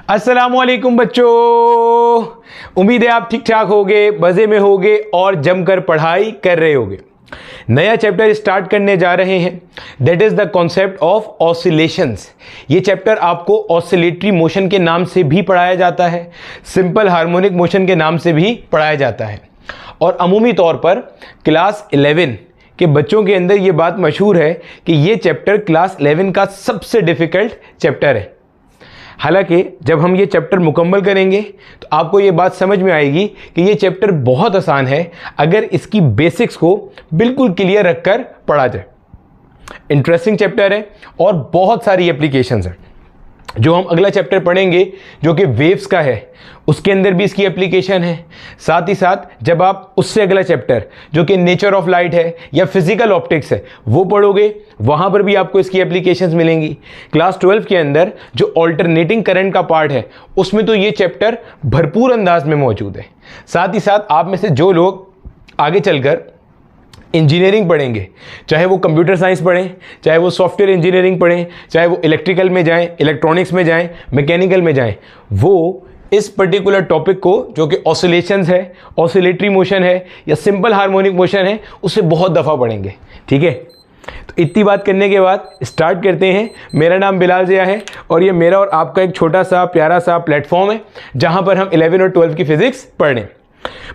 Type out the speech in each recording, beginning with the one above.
अस्सलामुअलैकुम बच्चों, उम्मीद है आप ठीक ठाक होगे, मज़े में होगे और जमकर पढ़ाई कर रहे होगे। नया चैप्टर स्टार्ट करने जा रहे हैं, that is the concept of oscillations. ये चैप्टर आपको ऑसिलेटरी मोशन के नाम से भी पढ़ाया जाता है, सिंपल हार्मोनिक मोशन के नाम से भी पढ़ाया जाता है। और अमूमी तौर पर क्लास 11 के बच्चों के अंदर ये बात मशहूर है कि ये चैप्टर क्लास 11 का सबसे डिफ़िकल्ट चैप्टर है। हालांकि जब हम ये चैप्टर मुकम्मल करेंगे तो आपको ये बात समझ में आएगी कि ये चैप्टर बहुत आसान है अगर इसकी बेसिक्स को बिल्कुल क्लियर रखकर पढ़ा जाए। इंटरेस्टिंग चैप्टर है और बहुत सारी एप्लीकेशंस हैं। जो हम अगला चैप्टर पढ़ेंगे जो कि वेव्स का है, उसके अंदर भी इसकी एप्लीकेशन है। साथ ही साथ जब आप उससे अगला चैप्टर जो कि नेचर ऑफ लाइट है या फिजिकल ऑप्टिक्स है वो पढ़ोगे, वहाँ पर भी आपको इसकी एप्लीकेशंस मिलेंगी। क्लास 12 के अंदर जो ऑल्टरनेटिंग करंट का पार्ट है उसमें तो ये चैप्टर भरपूर अंदाज में मौजूद है। साथ ही साथ आप में से जो लोग आगे चलकर इंजीनियरिंग पढ़ेंगे, चाहे वो कंप्यूटर साइंस पढ़ें, चाहे वो सॉफ्टवेयर इंजीनियरिंग पढ़ें, चाहे वो इलेक्ट्रिकल में जाएं, इलेक्ट्रॉनिक्स में जाएं, मैकेनिकल में जाएं, वो इस पर्टिकुलर टॉपिक को जो कि ऑसिलेशंस है, ऑसिलेटरी मोशन है या सिंपल हार्मोनिक मोशन है, उसे बहुत दफ़ा पढ़ेंगे। ठीक है, तो इतनी बात करने के बाद स्टार्ट करते हैं। मेरा नाम बिलाल ज़िया है और ये मेरा और आपका एक छोटा सा प्यारा सा प्लेटफॉर्म है जहाँ पर हम 11 और 12 की फिज़िक्स पढ़ रहे हैं।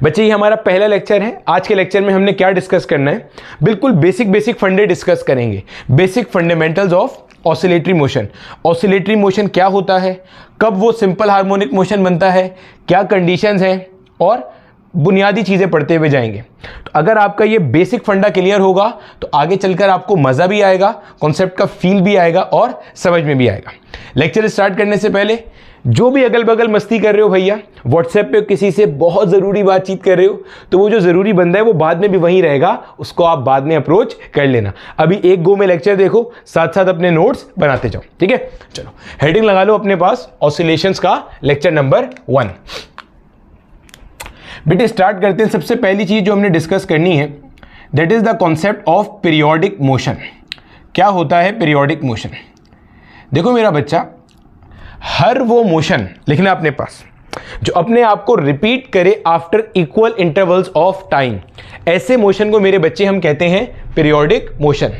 बच्चे, ये हमारा पहला लेक्चर है। आज के लेक्चर में हमने क्या डिस्कस करना है? बिल्कुल बेसिक फंडे डिस्कस करेंगे, basic fundamentals of oscillatory motion. Oscillatory motion क्या होता है, कब वो सिंपल हार्मोनिक मोशन बनता है, क्या कंडीशंस हैं, और बुनियादी चीज़ें पढ़ते हुए जाएंगे। तो अगर आपका ये बेसिक फंडा क्लियर होगा तो आगे चलकर आपको मज़ा भी आएगा, कॉन्सेप्ट का फील भी आएगा और समझ में भी आएगा। लेक्चर स्टार्ट करने से पहले जो भी अगल बगल मस्ती कर रहे हो भैया, व्हाट्सएप पे किसी से बहुत ज़रूरी बातचीत कर रहे हो तो वो जो ज़रूरी बंदा है वो बाद में भी वहीं रहेगा, उसको आप बाद में अप्रोच कर लेना। अभी एक गो में लेक्चर देखो, साथ साथ अपने नोट्स बनाते जाओ। ठीक है, चलो हेडिंग लगा लो अपने पास, ऑसिलेशंस का लेक्चर नंबर 1। बेटे स्टार्ट करते हैं। सबसे पहली चीज़ जो हमने डिस्कस करनी है that is the concept of periodic motion. क्या होता है पीरियोडिक मोशन? देखो मेरा बच्चा, हर वो मोशन लिखना अपने पास जो अपने आप को रिपीट करे after equal intervals of time, ऐसे मोशन को मेरे बच्चे हम कहते हैं periodic motion.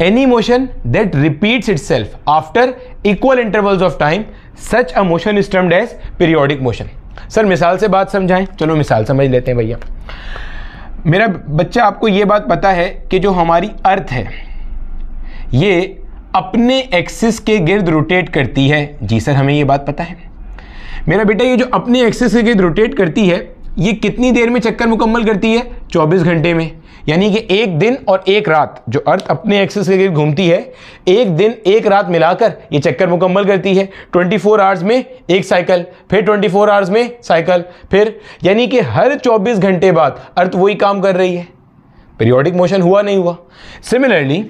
Any motion that repeats itself after equal intervals of time, such a motion is termed as periodic motion. Sir मिसाल से बात समझाएं। चलो मिसाल समझ लेते हैं भैया। मेरा बच्चा, आपको ये बात पता है कि जो हमारी अर्थ है ये अपने एक्सिस के गिर्द रोटेट करती है। जी सर, हमें ये बात पता है। मेरा बेटा, ये जो अपने एक्सिस के गिर्द रोटेट करती है ये कितनी देर में चक्कर मुकम्मल करती है? 24 घंटे में। यानी कि एक दिन और एक रात जो अर्थ अपने एक्सिस के गिर्द घूमती है, एक दिन एक रात मिलाकर ये चक्कर मुकम्मल करती है। 24 आवर्स में एक साइकिल, फिर 24 आवर्स में साइकिल, फिर यानी कि हर 24 घंटे बाद अर्थ वही काम कर रही है। पीरियोडिक मोशन हुआ नहीं हुआ? सिमिलरली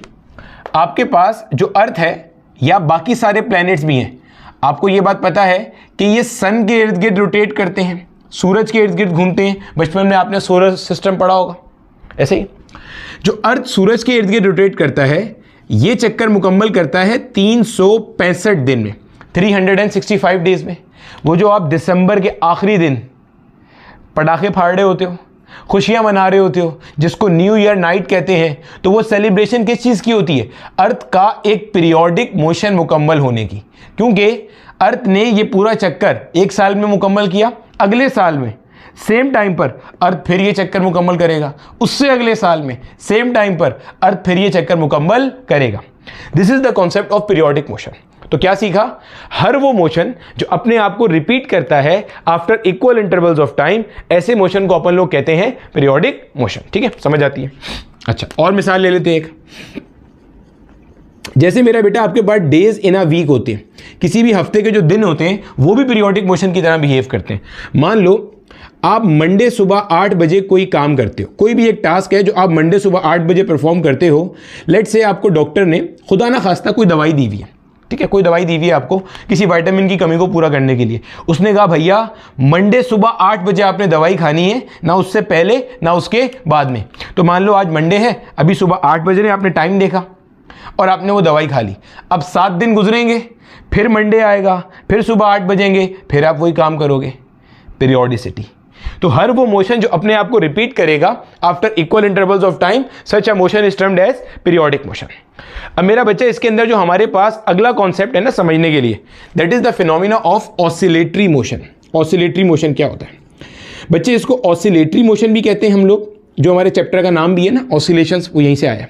आपके पास जो अर्थ है या बाकी सारे प्लैनेट्स भी हैं, आपको ये बात पता है कि ये सन के इर्द गिर्द रोटेट करते हैं, सूरज के इर्द गिर्द घूमते हैं। बचपन में आपने सोलर सिस्टम पढ़ा होगा। ऐसे ही जो अर्थ सूरज के इर्द गिर्द रोटेट करता है ये चक्कर मुकम्मल करता है 365 दिन में, 365 डेज में। वो जो आप दिसंबर के आखिरी दिन पटाखे फाड़ रहे होते हो, खुशियां मना रहे होते हो, जिसको न्यू ईयर नाइट कहते हैं, तो वो सेलिब्रेशन किस चीज़ की होती है? अर्थ का एक पीरियोडिक मोशन मुकम्मल होने की। क्योंकि अर्थ ने ये पूरा चक्कर एक साल में मुकम्मल किया, अगले साल में सेम टाइम पर अर्थ फिर ये चक्कर मुकम्मल करेगा, उससे अगले साल में सेम टाइम पर अर्थ फिर ये चक्कर मुकम्मल करेगा। This is the concept of periodic motion. तो क्या सीखा? हर वो मोशन जो अपने आप को रिपीट करता है after equal intervals of time, ऐसे मोशन को अपन लोग कहते हैं पीरियोडिक मोशन। ठीक है, समझ आती है? अच्छा, और मिसाल ले लेते हैं एक। जैसे मेरा बेटा, आपके पास डेज इन अ वीक होते हैं, किसी भी हफ्ते के जो दिन होते हैं वो भी पीरियोडिक मोशन की तरह बिहेव करते हैं। मान लो आप मंडे सुबह 8 बजे कोई काम करते हो, कोई भी एक टास्क है जो आप मंडे सुबह 8 बजे परफॉर्म करते हो। लेट्स से आपको डॉक्टर ने खुदा ना खास्ता कोई दवाई दी हुई है, ठीक है, कोई दवाई दी हुई है आपको किसी विटामिन की कमी को पूरा करने के लिए। उसने कहा भैया मंडे सुबह 8 बजे आपने दवाई खानी है, ना उससे पहले ना उसके बाद में। तो मान लो आज मंडे है, अभी सुबह 8 बजे ने आपने टाइम देखा और आपने वो दवाई खा ली। अब 7 दिन गुजरेंगे, फिर मंडे आएगा, फिर सुबह 8 बजेंगे, फिर आप वही काम करोगे, पीरियोडिसिटी। तो हर वो मोशन जो अपने आप को रिपीट करेगा after equal intervals of time, such a motion is termed as periodic motion. अब मेरा बच्चा इसके अंदर जो हमारे पास अगला कॉन्सेप्ट है ना समझने के लिए, that is the phenomena of oscillatory motion. Oscillatory motion क्या होता है बच्चे? इसको ऑसिलेटरी मोशन भी कहते हैं हम लोग, जो हमारे चैप्टर का नाम भी है ना ऑसिलेशंस, वो यहीं से आया।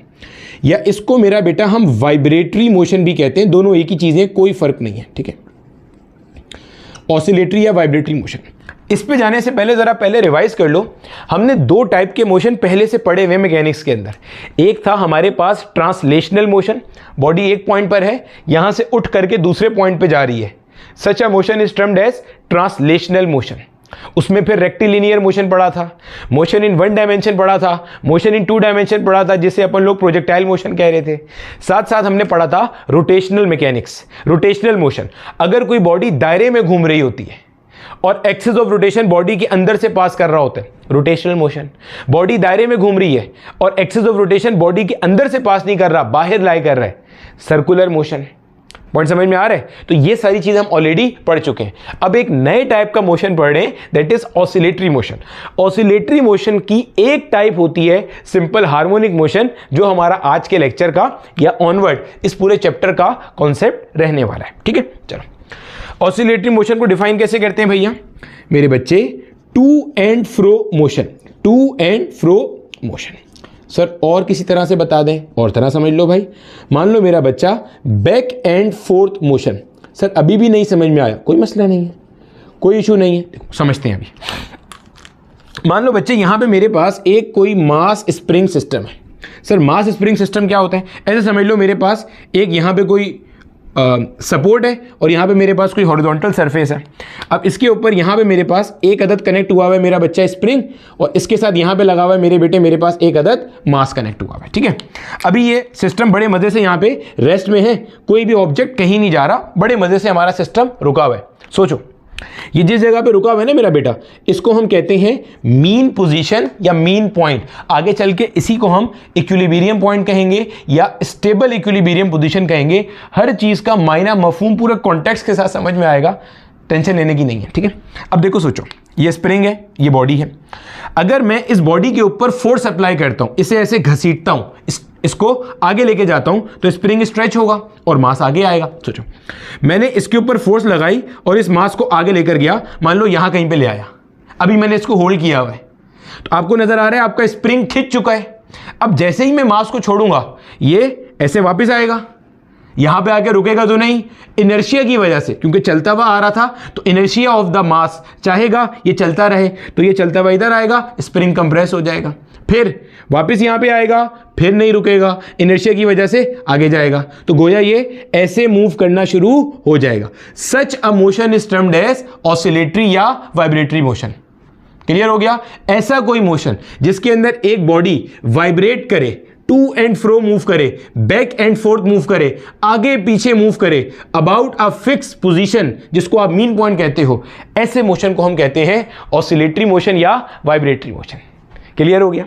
या इसको मेरा बेटा हम वाइब्रेटरी मोशन भी कहते हैं, दोनों एक ही चीज़ें, कोई फर्क नहीं है, ठीक है। ऑसिलेटरी या वाइब्रेटरी मोशन, इस पे जाने से पहले ज़रा पहले रिवाइज कर लो। हमने 2 टाइप के मोशन पहले से पढ़े हुए मैकेनिक्स के अंदर। एक था हमारे पास ट्रांसलेशनल मोशन, बॉडी एक पॉइंट पर है, यहां से उठ करके दूसरे पॉइंट पे जा रही है, such a motion is termed as translational motion. उसमें फिर रेक्टिलिनियर मोशन पढ़ा था, मोशन इन 1 डायमेंशन पढ़ा था, मोशन इन 2 डायमेंशन पढ़ा था, जिसे अपन लोग प्रोजेक्टाइल मोशन कह रहे थे। साथ साथ हमने पढ़ा था रोटेशनल मैकेनिक्स, रोटेशनल मोशन। अगर कोई बॉडी दायरे में घूम रही होती है और एक्सिस ऑफ रोटेशन बॉडी के अंदर से पास कर रहा होता है, रोटेशनल मोशन। बॉडी दायरे में घूम रही है और एक्सिस ऑफ रोटेशन बॉडी के अंदर से पास नहीं कर रहा, बाहर लाई कर रहा है, सर्कुलर मोशन। पॉइंट समझ में आ रहा है? तो ये सारी चीजें हम ऑलरेडी पढ़ चुके हैं। अब एक नए टाइप का मोशन पढ़ रहे हैं, that is oscillatory motion. Oscillatory motion की एक टाइप होती है सिंपल हार्मोनिक मोशन, जो हमारा आज के लेक्चर का या ऑनवर्ड इस पूरे चैप्टर का कॉन्सेप्ट रहने वाला है, ठीक है। चलो ऑसिलेटरी मोशन को डिफाइन कैसे करते हैं भैया मेरे बच्चे? To and fro motion, to and fro motion. Sir और किसी तरह से बता दें, और तरह समझ लो भाई। मान लो मेरा बच्चा back and fourth motion. Sir अभी भी नहीं समझ में आया, कोई मसला नहीं है, कोई इशू नहीं है, देखो समझते हैं अभी। मान लो बच्चे यहाँ पे मेरे पास एक कोई मास स्प्रिंग सिस्टम है। सर मास स्प्रिंग सिस्टम क्या होता है? ऐसे समझ लो मेरे पास एक यहाँ पे कोई सपोर्ट है और यहाँ पे मेरे पास कोई हॉरिजॉन्टल सरफेस है। अब इसके ऊपर यहाँ पे मेरे पास एक अदद कनेक्ट हुआ हुआ है मेरा बच्चा स्प्रिंग, और इसके साथ यहाँ पे लगा हुआ है मेरे बेटे मेरे पास एक अदद मास कनेक्ट हुआ हुआ है, ठीक है। अभी ये सिस्टम बड़े मजे से यहाँ पे रेस्ट में है, कोई भी ऑब्जेक्ट कहीं नहीं जा रहा, बड़े मजे से हमारा सिस्टम रुका हुआ है। सोचो ये जिस जगह पे रुका हुआ है ना मेरा बेटा, इसको हम कहते हैं मीन पोजीशन या मीन पॉइंट। आगे चल के इसी को हम इक्विलिब्रियम पॉइंट कहेंगे या स्टेबल इक्विलिब्रियम पोजीशन कहेंगे। हर चीज का मायना मफहूम पूरा कॉन्टेक्स्ट के साथ समझ में आएगा, टेंशन लेने की नहीं है, ठीक है। अब देखो सोचो, ये स्प्रिंग है, ये बॉडी है। अगर मैं इस बॉडी के ऊपर फोर्स अप्लाई करता हूं, इसे ऐसे घसीटता हूं, इसको आगे लेके जाता हूं, तो स्प्रिंग स्ट्रेच होगा और मास आगे आएगा। सोचो मैंने इसके ऊपर फोर्स लगाई और इस मास को आगे लेकर गया, मान लो यहां कहीं पे ले आया, अभी मैंने इसको होल्ड किया हुआ है, तो आपको नजर आ रहा है आपका स्प्रिंग खिंच चुका है। अब जैसे ही मैं मास को छोड़ूंगा, ये ऐसे वापस आएगा, यहां पे आके रुकेगा तो नहीं, इनर्शिया की वजह से, क्योंकि चलता हुआ आ रहा था तो इनर्शिया ऑफ द मास चाहेगा ये चलता रहे, तो ये चलता हुआ इधर आएगा, स्प्रिंग कंप्रेस हो जाएगा, फिर वापस यहां पे आएगा, फिर नहीं रुकेगा, इनर्शिया की वजह से आगे जाएगा, तो गोया ये ऐसे मूव करना शुरू हो जाएगा। Such a motion is termed as oscillatory या वाइब्रेटरी मोशन। क्लियर हो गया? ऐसा कोई मोशन जिसके अंदर एक बॉडी वाइब्रेट करे, टू एंड फ्रो मूव करे, बैक एंड फोर्थ मूव करे, आगे पीछे मूव करे अबाउट अ फिक्स पोजीशन, जिसको आप मीन पॉइंट कहते हो, ऐसे मोशन को हम कहते हैं ऑसिलेटरी मोशन या वाइब्रेटरी मोशन। क्लियर हो गया?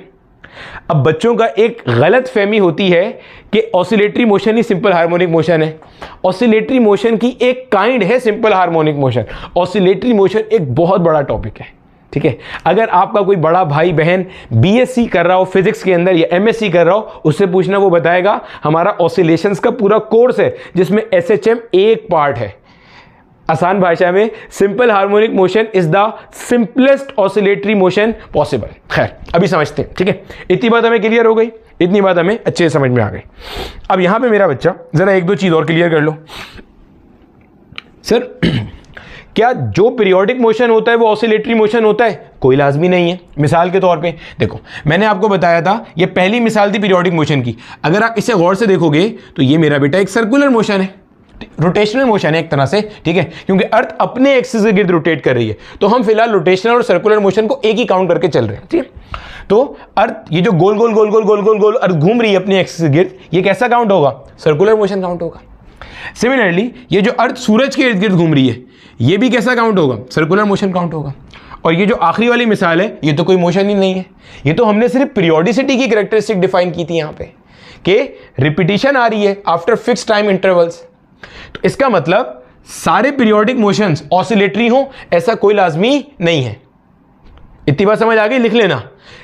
अब बच्चों का एक गलत फहमी होती है कि ऑसिलेटरी मोशन ही सिंपल हार्मोनिक मोशन है। ऑसिलेटरी मोशन की एक काइंड है simple harmonic motion. Oscillatory motion एक बहुत बड़ा टॉपिक है, ठीक है। अगर आपका कोई बड़ा भाई बहन बीएससी कर रहा हो फिजिक्स के अंदर या एमएससी कर रहा हो, उससे पूछना, वो बताएगा हमारा ऑसिलेशंस का पूरा कोर्स है जिसमें एसएचएम एक पार्ट है। आसान भाषा में simple harmonic motion is the simplest oscillatory motion possible. खैर अभी समझते हैं, ठीक है। इतनी बात हमें क्लियर हो गई, इतनी बात हमें अच्छे से समझ में आ गई। अब यहां पे मेरा बच्चा जरा एक दो चीज और क्लियर कर लो। सर क्या जो पीरियोडिक मोशन होता है वो ऑसिलेटरी मोशन होता है? कोई लाजमी नहीं है। मिसाल के तौर पे देखो, मैंने आपको बताया था, ये पहली मिसाल थी पीरियोडिक मोशन की। अगर आप इसे गौर से देखोगे तो ये मेरा बेटा एक सर्कुलर मोशन है, रोटेशनल मोशन है एक तरह से, ठीक है, क्योंकि अर्थ अपने एक्सिस के गिर्द रोटेट कर रही है। तो हम फिलहाल रोटेशनल और सर्कुलर मोशन को एक ही काउंट करके चल रहे हैं, ठीक है। तो अर्थ ये जो गोल गोल गोल गोल गोल गोल गोल अर्थ घूम रही है अपने एक्सिस के गिर्द, ये कैसा काउंट होगा? सर्कुलर मोशन काउंट होगा। सिमिलरली ये जो अर्थ सूरज के इर्द गिर्द घूम रही है, ये भी कैसा काउंट होगा? सर्कुलर मोशन काउंट होगा। और ये जो आखिरी वाली मिसाल है, ये तो कोई मोशन ही नहीं है, ये तो हमने सिर्फ पीरियोडिसिटी की कैरेक्टरिस्टिक डिफाइन की थी यहाँ पे, कि रिपीटिशन आ रही है आफ्टर फिक्स टाइम इंटरवल्स। तो इसका मतलब सारे पीरियोडिक मोशंस ऑसिलेटरी हो ऐसा कोई लाजमी नहीं है। इतनी बात समझ आ गई, लिख लेना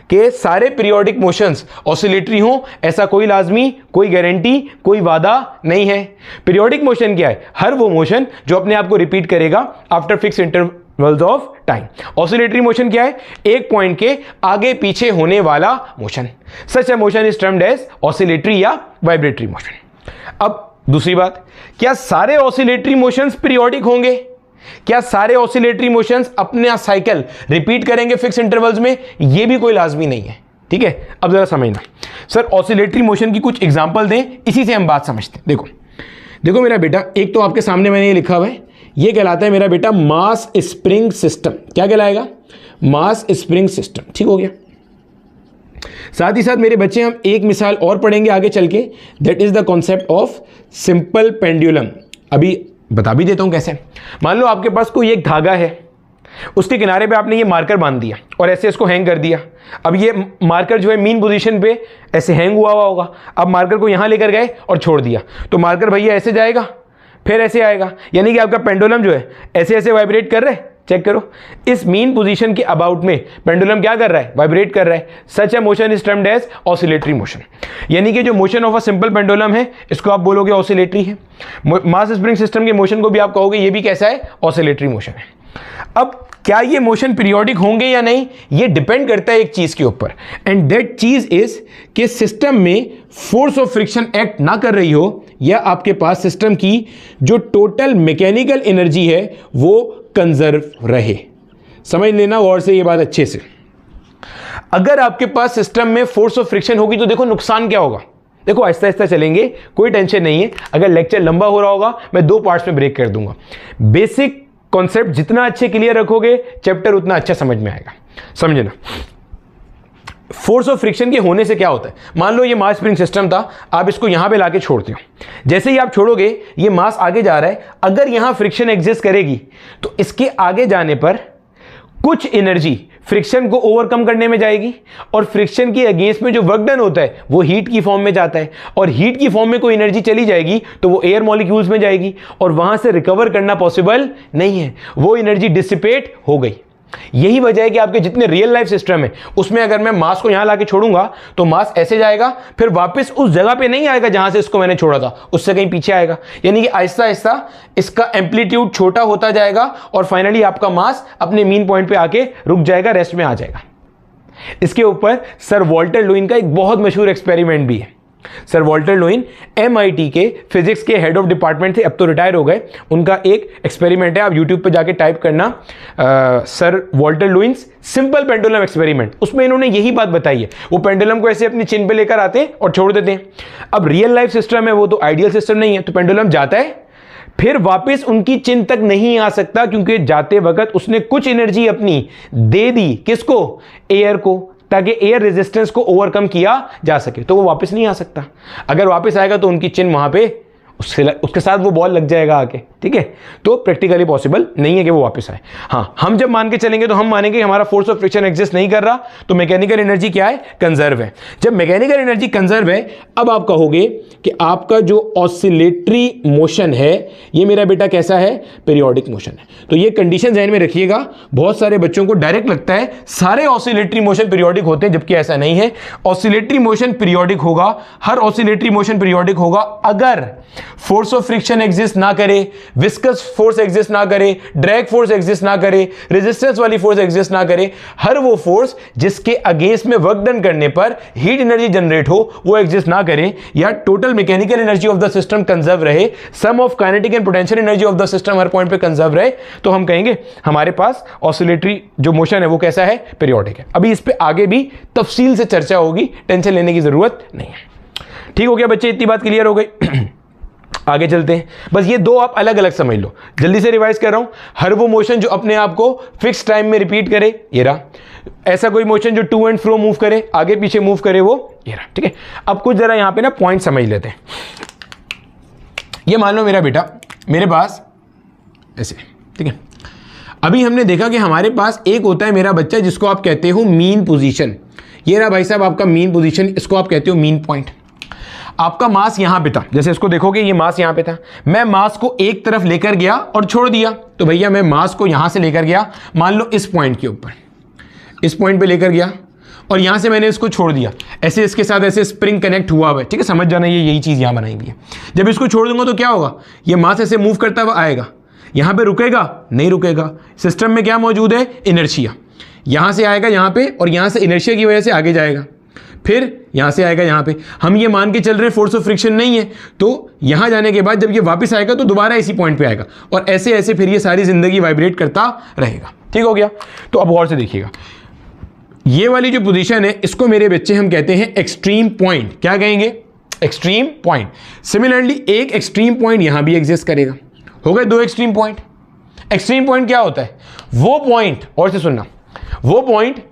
कि सारे पीरियोडिक मोशंस ऑसिलेटरी हो ऐसा कोई लाजमी, कोई गारंटी, कोई वादा नहीं है। पीरियोडिक मोशन क्या है? हर वो मोशन जो अपने आप को रिपीट करेगा after fix intervals of time. Oscillatory motion क्या है? एक पॉइंट के आगे पीछे होने वाला motion. Such a motion is termed as oscillatory या वाइब्रेटरी मोशन। अब दूसरी बात, क्या सारे ऑसिलेटरी मोशंस पीरियोडिक होंगे? क्या सारे ऑसिलेटरी मोशंस अपना साइकिल रिपीट करेंगे फिक्स इंटरवल्स में? यह भी कोई लाजमी नहीं है। ठीक है, अब जरा समझना। सर ऑसिलेटरी मोशन की कुछ एग्जांपल दें, इसी से हम बात समझते हैं। देखो मेरा बेटा, एक तो आपके सामने मैंने ये लिखा हुआ है, ये कहलाता है मेरा बेटा मास स्प्रिंग सिस्टम। क्या कहलाएगा? मास स्प्रिंग सिस्टम। ठीक हो गया। साथ ही साथ मेरे बच्चे हम एक मिसाल और पढ़ेंगे आगे चल के, that is the concept of simple pendulum. अभी बता भी देता हूं कैसे। मान लो आपके पास कोई एक धागा है, उसके किनारे पे आपने ये मार्कर बांध दिया और ऐसे इसको हैंग कर दिया। अब ये मार्कर जो है मीन पोजीशन पे ऐसे हैंग हुआ होगा। अब मार्कर को यहां लेकर गए और छोड़ दिया, तो मार्कर भैया ऐसे जाएगा, फिर ऐसे आएगा, यानी कि आपका पेंडुलम जो है ऐसे ऐसे वाइब्रेट कर रहा है। चेक करो, इस मीन पोजीशन के अबाउट में पेंडुलम क्या कर रहा है? वाइब्रेट कर रहा है। Such a motion is termed as oscillatory motion. यानी कि जो motion of a simple pendulum है इसको आप बोलोगे ऑसिलेटरी है। मास स्प्रिंग सिस्टम के मोशन को भी आप कहोगे ये भी कैसा है? ऑसिलेटरी मोशन है। अब क्या ये मोशन पीरियोडिक होंगे या नहीं, ये डिपेंड करता है एक चीज के ऊपर, एंड दैट चीज इज कि सिस्टम में फोर्स ऑफ फ्रिक्शन एक्ट ना कर रही हो, या आपके पास सिस्टम की जो टोटल मैकेनिकल एनर्जी है वो कंजर्व रहे। समझ लेना और से ये बात अच्छे से। अगर आपके पास सिस्टम में फोर्स ऑफ फ्रिक्शन होगी तो देखो नुकसान क्या होगा। देखो आहिस्ता आहिस्ता चलेंगे, कोई टेंशन नहीं है। अगर लेक्चर लंबा हो रहा होगा मैं 2 पार्ट्स में ब्रेक कर दूंगा। बेसिक कॉन्सेप्ट जितना अच्छे क्लियर रखोगे चैप्टर उतना अच्छा समझ में आएगा। समझना, फोर्स ऑफ फ्रिक्शन के होने से क्या होता है? मान लो ये मास स्प्रिंग सिस्टम था, आप इसको यहां पे लाके छोड़ते हो। जैसे ही आप छोड़ोगे ये मास आगे जा रहा है, अगर यहां फ्रिक्शन एग्जिस्ट करेगी तो इसके आगे जाने पर कुछ एनर्जी फ्रिक्शन को ओवरकम करने में जाएगी, और फ्रिक्शन के अगेंस्ट में जो वर्क डन होता है वो हीट की फॉर्म में जाता है, और हीट की फॉर्म में कोई एनर्जी चली जाएगी तो वो एयर मॉलिक्यूल्स में जाएगी, और वहां से रिकवर करना पॉसिबल नहीं है, वो एनर्जी डिसिपेट हो गई। यही वजह है कि आपके जितने रियल लाइफ सिस्टम है उसमें अगर मैं मास को यहां लाके छोड़ूंगा तो मास ऐसे जाएगा, फिर वापस उस जगह पे नहीं आएगा जहां से इसको मैंने छोड़ा था, उससे कहीं पीछे आएगा। यानी कि आहिस्ता आहिस्ता इसका एम्पलीट्यूड छोटा होता जाएगा और फाइनली आपका मास अपने मीन पॉइंट पे आके रुक जाएगा, रेस्ट में आ जाएगा। इसके ऊपर सर वॉल्टर लुईन का एक बहुत मशहूर एक्सपेरिमेंट भी है। सर वॉल्टर लुईन MIT के फिजिक्स के हेड ऑफ डिपार्टमेंट थे, अब तो रिटायर हो गए। उनका एक एक्सपेरिमेंट है, आप यूट्यूब पे जाके टाइप करना sir Walter Lewin's simple pendulum experiment. उसमें इन्होंने यही बात बताई है। वो पेंडुलम को ऐसे अपनी चिन पे लेकर आते हैं और छोड़ देते हैं। अब रियल लाइफ सिस्टम है, वो तो आइडियल सिस्टम नहीं है, तो पेंडुलम जाता है फिर वापस उनकी चिन तक नहीं आ सकता, क्योंकि जाते वक्त उसने कुछ एनर्जी अपनी दे दी। किसको? एयर को, ताकि एयर रेजिस्टेंस को ओवरकम किया जा सके, तो वो वापस नहीं आ सकता। अगर वापस आएगा तो उनकी चिन्ह वहां पे उसके साथ वो बॉल लग जाएगा आके। ठीक है, तो प्रैक्टिकली पॉसिबल नहीं है कि वो वापस आए। हाँ, हम जब मान के चलेंगे तो हम मानेंगे हमारा फोर्स ऑफ फ्रिक्शन एग्जिस्ट नहीं कर रहा, तो मैकेनिकल एनर्जी क्या है? कंजर्व है। जब मैकेनिकल एनर्जी कंजर्व है, अब आप कहोगे कि आपका जो ऑसिलेटरी मोशन है ये मेरा बेटा कैसा है? पीरियोडिक मोशन है। तो ये कंडीशन ध्यान में रखिएगा। बहुत सारे बच्चों को डायरेक्ट लगता है सारे ऑसिलेटरी मोशन पीरियोडिक होते हैं, जबकि ऐसा नहीं है। ऑसिलेटरी मोशन पीरियोडिक होगा, हर ऑसिलेटरी मोशन पीरियोडिक होगा अगर फोर्स ऑफ फ्रिक्शन एग्जिस्ट ना करे, विस्कस फोर्स एग्जिस्ट ना करे, ड्रैग फोर्स एग्जिस्ट ना करे, रेजिस्टेंस वाली फोर्स एग्जिस्ट ना करे, हर वो फोर्स जिसके अगेंस्ट में वर्क डन करने पर हीट एनर्जी जनरेट हो वो एग्जिस्ट ना करे, या total mechanical energy of the system conserve रहे, sum of kinetic and potential energy of the system हर पॉइंट पे कंजर्व रहे, तो हम कहेंगे हमारे पास ऑसिलेटरी जो मोशन है वो कैसा है? पीरियोडिक है। अभी इस पे आगे भी तफसील से चर्चा होगी, टेंशन लेने की जरूरत नहीं है। ठीक हो गया बच्चे, इतनी बात क्लियर हो गई। आगे चलते हैं। बस ये 2 आप अलग अलग समझ लो, जल्दी से रिवाइज कर रहा हूं। हर वो मोशन जो अपने आप को फिक्स टाइम में रिपीट करे, ये रहा। ऐसा कोई मोशन जो टू एंड फ्रो मूव करे, आगे पीछे मूव करे, वो ये रहा। ठीक है, अब कुछ जरा यहां पे ना पॉइंट समझ लेते हैं। ये मान लो मेरा बेटा मेरे पास ऐसे, ठीक है। अभी हमने देखा कि हमारे पास एक होता है मेरा बच्चा जिसको आप कहते हो मीन पोजीशन। ये रहा भाई साहब आपका मीन पोजीशन, इसको आप कहते हो मीन पॉइंट। आपका मास यहां पे था, जैसे इसको देखोगे ये मास यहां पे था, मैं मास को एक तरफ लेकर गया और छोड़ दिया, तो भैया मैं मास को यहां से लेकर गया, मान लो इस पॉइंट के ऊपर, इस पॉइंट पे लेकर गया और यहां से मैंने इसको छोड़ दिया, ऐसे इसके साथ ऐसे स्प्रिंग कनेक्ट हुआ हुआ है, ठीक है, समझ जाना ये यही चीज यहां बनाई हुई है। जब इसको छोड़ दूंगा तो क्या होगा, ये मास ऐसे मूव करता हुआ आएगा, यहां पे रुकेगा नहीं रुकेगा, सिस्टम में क्या मौजूद है, इनर्शिया, यहां से आएगा यहां पे और यहां से इनर्शिया की वजह से आगे जाएगा, फिर यहां से आएगा यहां पे, हम ये मान के चल रहे हैं फोर्स ऑफ फ्रिक्शन नहीं है, तो यहां जाने के बाद जब ये वापस आएगा तो दोबारा इसी पॉइंट पे आएगा और ऐसे ऐसे फिर ये सारी जिंदगी वाइब्रेट करता रहेगा। ठीक हो गया। तो अब गौर से देखिएगा, ये वाली जो पोजीशन है इसको मेरे बच्चे हम कहते हैं एक्सट्रीम पॉइंट। क्या कहेंगे, एक्सट्रीम पॉइंट। सिमिलरली एक एक्सट्रीम पॉइंट यहां भी एग्जिस्ट करेगा। हो गए दो एक्सट्रीम पॉइंट। एक्सट्रीम पॉइंट क्या होता है, वो पॉइंट, और से सुनना, वो पॉइंट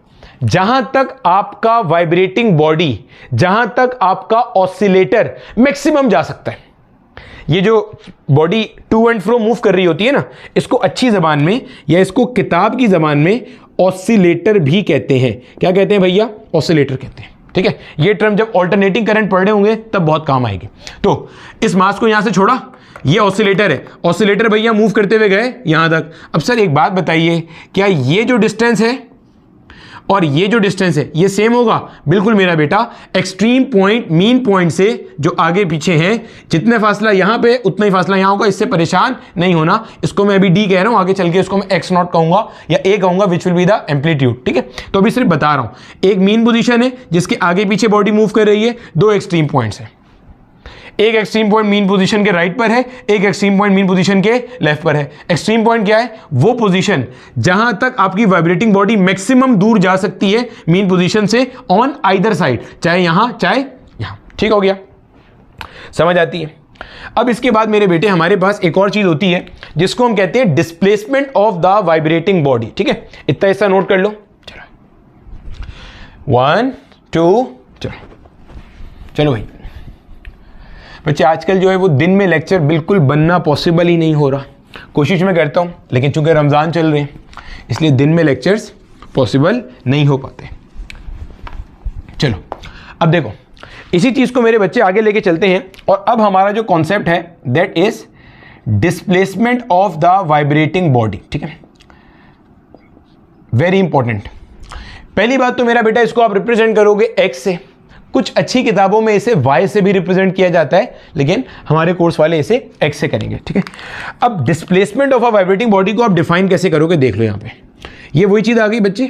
जहां तक आपका वाइब्रेटिंग बॉडी, जहां तक आपका ऑसिलेटर मैक्सिमम जा सकता है। ये जो body to and fro move कर रही होती है ना, इसको अच्छी जबान में या इसको किताब की जबान में ऑसिलेटर भी कहते हैं। क्या कहते हैं भैया, ऑसिलेटर कहते हैं। ठीक है, ये टर्म जब ऑल्टरनेटिंग करंट पढ़ रहे होंगे तब बहुत काम आएगी। तो इस मास को यहां से छोड़ा, ये ऑसिलेटर है, ऑसिलेटर भैया मूव करते हुए गए यहां तक। अब सर एक बात बताइए, क्या ये जो डिस्टेंस है और ये जो डिस्टेंस है ये सेम होगा? बिल्कुल मेरा बेटा, एक्सट्रीम पॉइंट मीन पॉइंट से जो आगे पीछे हैं, जितने फासला यहां पे उतना ही फासला यहां होगा, इससे परेशान नहीं होना। इसको मैं अभी डी कह रहा हूं, आगे चल के इसको मैं एक्स नॉट कहूंगा या ए कहूंगा, which will be the amplitude. ठीक है, तो अभी सिर्फ बता रहा हूं, एक मीन पोजीशन है जिसके आगे पीछे बॉडी मूव कर रही है, दो एक्सट्रीम पॉइंट्स है। एक एक्सट्रीम पॉइंट मीन पोजीशन के राइट पर है, एक एक्सट्रीम पॉइंट मीन पोजीशन के लेफ्ट पर है। एक्सट्रीम पॉइंट क्या है, वो पोजीशन जहां तक आपकी वाइब्रेटिंग बॉडी मैक्सिमम दूर जा सकती है मीन पोजीशन से ऑन आइदर साइड, चाहे यहां चाहे यहां। ठीक हो गया, समझ आती है। अब इसके बाद मेरे बेटे हमारे पास एक और चीज होती है जिसको हम कहते हैं displacement of the vibrating body. ठीक है, इतना हिस्सा नोट कर लो। चलो 1 2 चलो भाई बच्चे, आजकल जो है वो दिन में लेक्चर बिल्कुल बनना पॉसिबल ही नहीं हो रहा। कोशिश मैं करता हूँ, लेकिन चूंकि रमज़ान चल रहे हैं इसलिए दिन में लेक्चर्स पॉसिबल नहीं हो पाते। चलो अब देखो, इसी चीज़ को मेरे बच्चे आगे लेके चलते हैं। और अब हमारा जो कॉन्सेप्ट है that is displacement of the vibrating body. ठीक है, वेरी इंपॉर्टेंट। पहली बात तो मेरा बेटा, इसको आप रिप्रेजेंट करोगे एक्स से। कुछ अच्छी किताबों में इसे y से भी रिप्रेजेंट किया जाता है, लेकिन हमारे कोर्स वाले इसे x से करेंगे। ठीक है, अब displacement of a vibrating body को आप डिफाइन कैसे करोगे, देख लो। यहां पे ये वही चीज आ गई बच्चे।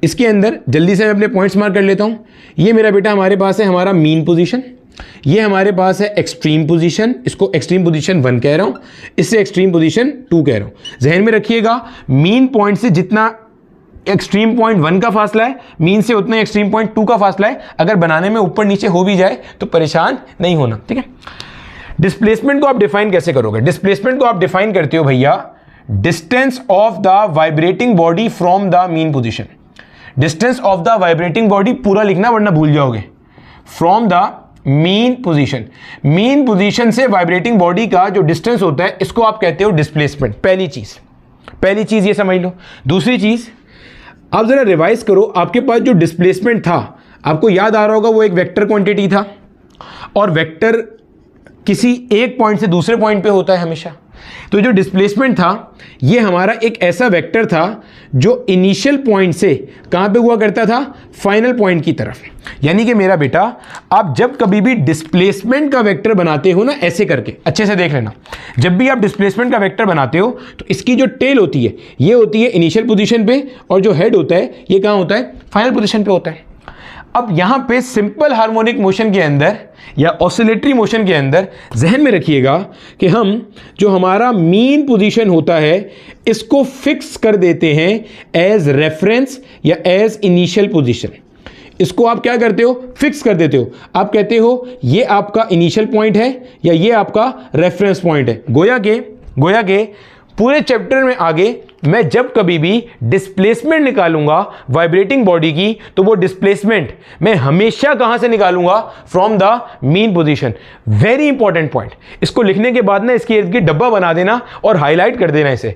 इसके अंदर जल्दी से मैं अपने पॉइंट्स मार्क कर लेता हूं। ये मेरा बेटा हमारे पास है हमारा मीन पोजीशन, ये हमारे पास है एक्सट्रीम पोजीशन, इसको एक्सट्रीम पोजीशन 1 कह रहा हूं, इससे एक्सट्रीम पोजीशन 2 कह रहा हूं। जहन में रखिएगा, मीन पॉइंट से जितना एक्सट्रीम पॉइंट 1 का फासला है, मीन से उतना एक्सट्रीम पॉइंट 2 का फासला है। अगर बनाने में ऊपर नीचे हो भी जाए तो परेशान नहीं होना। ठीक है, डिस्प्लेसमेंट को आप डिफाइन कैसे करोगे? डिस्प्लेसमेंट को आप डिफाइन करते हो भैया, distance of the vibrating body from the mean position. Distance of the vibrating body पूरा लिखना वरना भूल जाओगे। From the mean position, mean position से वाइब्रेटिंग बॉडी का जो डिस्टेंस होता है इसको आप कहते हो डिस्प्लेसमेंट। पहली चीज ये समझ लो। दूसरी चीज, आप जरा रिवाइज करो, आपके पास जो डिस्प्लेसमेंट था आपको याद आ रहा होगा, वो एक वेक्टर क्वांटिटी था और वेक्टर किसी एक पॉइंट से दूसरे पॉइंट पे होता है हमेशा। तो जो डिस्प्लेसमेंट था ये हमारा एक ऐसा वेक्टर था जो इनिशियल पॉइंट से कहां पे हुआ करता था, फाइनल पॉइंट की तरफ। यानी कि मेरा बेटा, आप जब कभी भी डिस्प्लेसमेंट का वेक्टर बनाते हो ना, ऐसे करके अच्छे से देख लेना, जब भी आप डिस्प्लेसमेंट का वेक्टर बनाते हो तो इसकी जो टेल होती है ये होती है इनिशियल पोजीशन पे और जो हेड होता है ये कहां होता है, फाइनल पोजीशन पे होता है। अब यहां पे सिंपल हार्मोनिक मोशन के अंदर या ऑसिलेटरी मोशन के अंदर जहन में रखिएगा कि हम जो हमारा मीन पोजीशन होता है इसको फिक्स कर देते हैं एज रेफरेंस या एज इनिशियल पोजीशन। इसको आप क्या करते हो, फिक्स कर देते हो। आप कहते हो ये आपका इनिशियल पॉइंट है या ये आपका रेफरेंस पॉइंट है। गोया के पूरे चैप्टर में आगे मैं जब कभी भी डिस्प्लेसमेंट निकालूंगा वाइब्रेटिंग बॉडी की, तो वो डिस्प्लेसमेंट मैं हमेशा कहां से निकालूंगा? From the mean position. Very important point. इसको लिखने के बाद ना इसके इर्द गिर्द डब्बा बना देना और हाईलाइट कर देना इसे।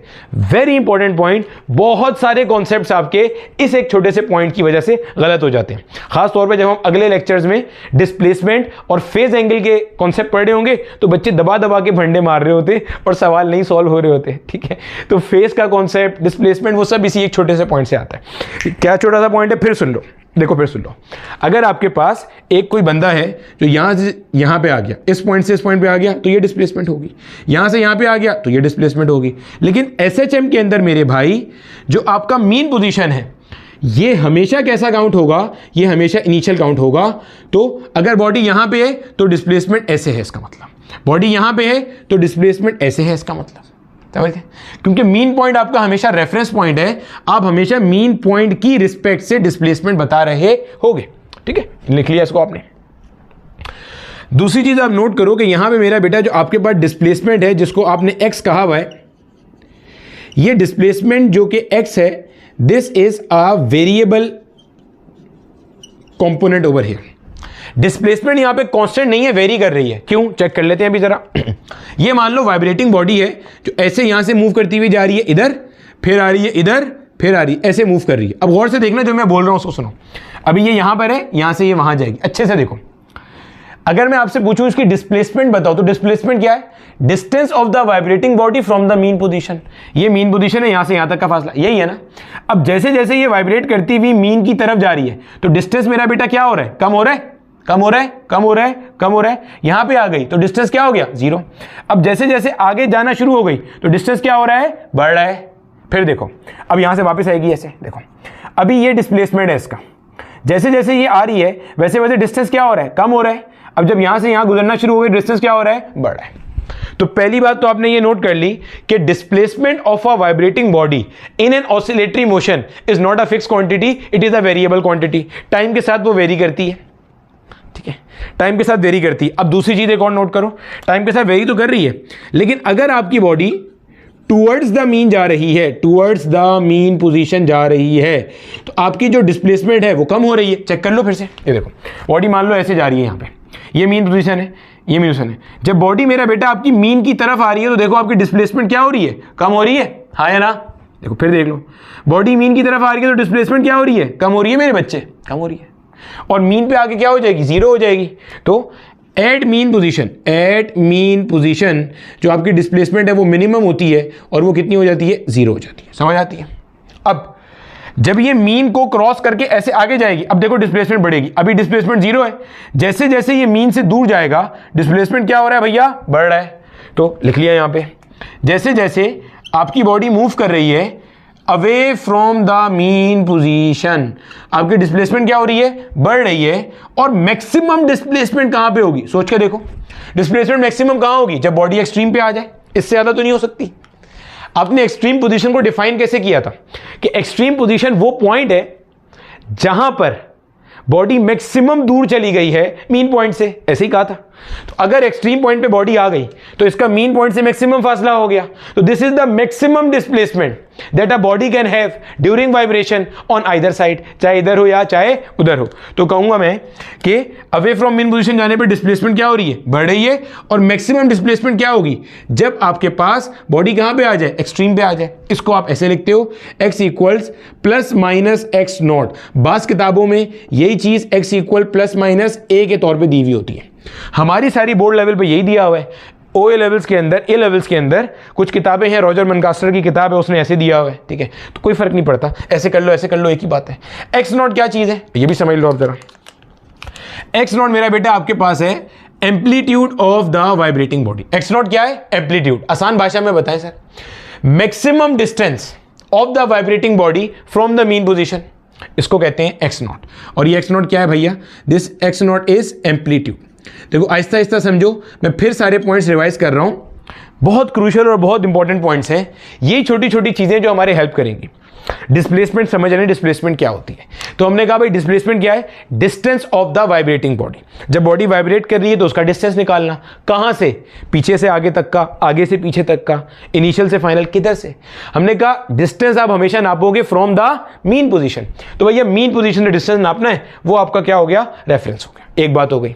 Very important point. बहुत सारे कॉन्सेप्ट्स आपके इस एक छोटे से पॉइंट की वजह से गलत हो जाते हैं। खास तौर पे जब हम अगले लेक्चर्स में डिस्प्लेसमेंट और फेज एंगल के कॉन्सेप्ट पढ़ रहे होंगे तो बच्चे दबा दबा के भंडे मार रहे होते और सवाल नहीं सॉल्व हो रहे होते। ठीक है, तो फेज का कॉन्सेप्ट, डिस्प्लेसमेंट, वो सब इसी एक छोटे से पॉइंट से आता है। क्या छोटा सा पॉइंट है? फिर सुन लो, देखो फिर सुन लो। अगर आपके पास एक कोई बंदा है जो यहां से यहां पे आ गया, इस पॉइंट से इस पॉइंट पे आ गया, तो ये डिस्प्लेसमेंट होगी। यहां से यहां पे आ गया तो ये डिस्प्लेसमेंट होगी। लेकिन एसएचएम के अंदर मेरे भाई जो आपका मीन पोजीशन है, ये हमेशा कैसा काउंट होगा? ये हमेशा इनिशियल काउंट होगा। तो अगर बॉडी यहां पे है तो डिस्प्लेसमेंट ऐसे है, इसका मतलब बॉडी यहां पे है तो डिस्प्लेसमेंट ऐसे है, इसका मतलब समझ गए? क्योंकि मीन पॉइंट आपका हमेशा रेफरेंस पॉइंट है, आप हमेशा मीन पॉइंट की रिस्पेक्ट से डिस्प्लेसमेंट बता रहे होगे। ठीक है, लिख लिया इसको आपने। दूसरी चीज आप नोट करो कि यहां पे मेरा बेटा जो आपके पास डिस्प्लेसमेंट है, जिसको आपने एक्स कहा हुआ है, ये डिस्प्लेसमेंट जो कि एक्स है, this is a variable component over here. Displacement यहां पे कांस्टेंट नहीं है, वेरी कर रही है। क्यों? चेक कर लेते हैं अभी जरा। ये मान लो वाइब्रेटिंग बॉडी है जो ऐसे यहां से मूव करती हुई जा रही है, इधर फिर आ रही है, इधर फिर आ रही है, ऐसे मूव कर रही है। अब गौर से देखना जो मैं बोल रहा हूं उसको सुनो। अभी ये यहां पर है, यहां से ये वहां जाएगी। अच्छे से देखो, अगर मैं आपसे पूछूं इसकी डिस्प्लेसमेंट बताओ, तो डिस्प्लेसमेंट क्या है? Distance of the vibrating body from the mean position. ये मीन पोजीशन है, यहां से यहां तक का फासला, यही है ना। अब जैसे जैसे ये वाइब्रेट करती हुई मीन की तरफ जा रही है, तो डिस्टेंस मेरा बेटा क्या हो रहा है? कम हो रहा है, कम हो रहा है, कम हो रहा है, कम हो रहा है। यहां पे आ गई तो डिस्टेंस क्या हो गया? 0। अब जैसे जैसे आगे जाना शुरू हो गई तो डिस्टेंस क्या हो रहा है? बढ़ रहा है। फिर देखो, अब यहां से वापस आएगी ऐसे, देखो अभी ये डिस्प्लेसमेंट है इसका। जैसे जैसे ये आ रही है वैसे वैसे डिस्टेंस क्या हो रहा है? कम हो रहा है। अब जब यहां से यहां गुजरना शुरू हो गई, डिस्टेंस क्या हो रहा है? बढ़ रहा है। तो पहली बात तो आपने ये नोट कर ली कि displacement of a vibrating body in an oscillatory motion is not a fix quantity, it is a variable quantity. Time के साथ वो वेरी करती है। ठीक है, टाइम के साथ वेरी करती है। अब दूसरी चीज एक और नोट करो, टाइम के साथ वेरी तो कर रही है, लेकिन अगर आपकी बॉडी टूवर्ड्स द मीन जा रही है, टूवर्ड्स द मीन पोजीशन जा रही है, तो आपकी जो डिस्प्लेसमेंट है वो कम हो रही है। चेक कर लो फिर से। ये देखो, बॉडी मान लो ऐसे जा रही है, यहां पे ये मीन पोजीशन है, ये मीन पोजीशन है। जब बॉडी मेरा बेटा आपकी मीन की तरफ आ रही है तो देखो आपकी डिस्प्लेसमेंट क्या हो रही है? कम हो रही है। हाँ या ना? देखो फिर देख लो, बॉडी मीन की तरफ आ रही है तो डिस्प्लेसमेंट क्या हो रही है? कम हो रही है मेरे बच्चे, कम हो रही है। और मीन पे आके क्या हो जाएगी? 0 हो जाएगी। तो एट मीन पोजीशन जो आपकी डिस्प्लेसमेंट है वो मिनिमम होती है और वो कितनी हो जाती है? 0 हो जाती है। समझ आती है? अब जब ये मीन को क्रॉस करके ऐसे आगे जाएगी, अब देखो डिस्प्लेसमेंट बढ़ेगी। अभी डिस्प्लेसमेंट 0 है, जैसे जैसे ये मीन से दूर जाएगा डिस्प्लेसमेंट क्या हो रहा है भैया? बढ़ रहा है। तो लिख लिया यहां पे, जैसे जैसे आपकी बॉडी मूव कर रही है away from the mean position, आपकी डिस्प्लेसमेंट क्या हो रही है? बढ़ रही है। और मैक्सिमम डिस्प्लेसमेंट कहां पे होगी? सोच के देखो, डिस्प्लेसमेंट मैक्सिमम कहां होगी? जब बॉडी एक्सट्रीम पे आ जाए। इससे ज्यादा तो नहीं हो सकती। आपने एक्सट्रीम पोजीशन को डिफाइन कैसे किया था कि एक्सट्रीम पोजीशन वो पॉइंट है जहां पर बॉडी मैक्सिमम दूर चली गई है मीन पॉइंट से, ऐसे ही कहा था। तो अगर एक्सट्रीम पॉइंट पे बॉडी आ गई तो इसका मीन पॉइंट से मैक्सिमम फासला हो गया। तो this is the maximum displacement that a body can have during vibration on either side, चाहे इधर हो या चाहे उधर हो। तो कहूंगा मैं कि अवे फ्रॉम मीन पोजीशन जाने पर डिस्प्लेसमेंट क्या हो रही है? बढ़ रही है। और मैक्सिमम डिस्प्लेसमेंट क्या होगी? जब आपके पास बॉडी कहां पे आ जाए? एक्सट्रीम पे आ जाए। इसको आप ऐसे लिखते हो, x equals plus minus x not. बास किताबों में यही चीज x equal plus minus a के तौर पे दी हुई होती है। हमारी सारी बोर्ड लेवल पे यही दिया हुआ है। ए लेवल्स के अंदर कुछ किताबें हैं, रॉजर मनकास्टर की किताब है, उसने ऐसे दिया हुआ है। ठीक है, तो कोई फर्क नहीं पड़ता, ऐसे कर लो ऐसे कर लो, एक ही बात है। एक्स नॉट क्या चीज है ये भी समझ लो आप जरा। एक्स नॉट मेरा बेटा आपके पास है amplitude of the vibrating body. X not क्या है? एम्पलीट्यूड। आसान भाषा में बताएं sir, maximum distance of the vibrating body from the mean position, इसको कहते हैं एक्स नॉट। और ये एक्स नॉट क्या है भैया? This x not is amplitude. देखो आहिस्ता आहिस्ता समझो, मैं फिर सारे पॉइंट्स रिवाइज कर रहा हूं। बहुत क्रूशियल और बहुत इंपॉर्टेंट पॉइंट्स हैं। ये छोटी छोटी चीजें जो हमारे हेल्प करेंगी। डिस्प्लेसमेंट समझ रहे हैं, डिस्प्लेसमेंट क्या होती है? तो हमने कहा भाई डिस्प्लेसमेंट क्या है? Distance of the vibrating body. जब बॉडी वाइब्रेट कर रही है तो उसका डिस्टेंस निकालना। कहां से? पीछे से आगे तक का, आगे से पीछे तक का, इनिशियल से फाइनल, किधर से? हमने कहा डिस्टेंस आप हमेशा नापोगे फ्रॉम द मीन पोजीशन। तो भैया मीन पोजीशन से डिस्टेंस नापना है, वो आपका क्या हो गया? रेफरेंस हो गया। एक बात हो गई।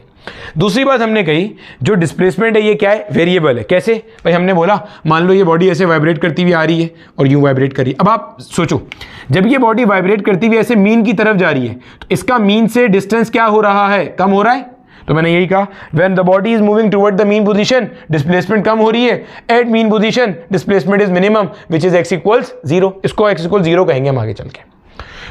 दूसरी बात हमने कही जो डिस्प्लेसमेंट है ये क्या है? वेरिएबल है। कैसे भाई? हमने बोला मान लो ये बॉडी ऐसे वाइब्रेट करती हुई आ रही है और यूं वाइब्रेट कर रही है। अब आप सोचो, जब ये बॉडी वाइब्रेट करती हुई ऐसे मीन की तरफ जा रही है तो इसका मीन से डिस्टेंस क्या हो रहा है? कम हो रहा है। तो मैंने यही कहा when the body is moving toward the mean position displacement कम हो रही है। At mean position displacement is minimum which is x equals 0। इसको x इक्वल 0 कहेंगे हम आगे चल के।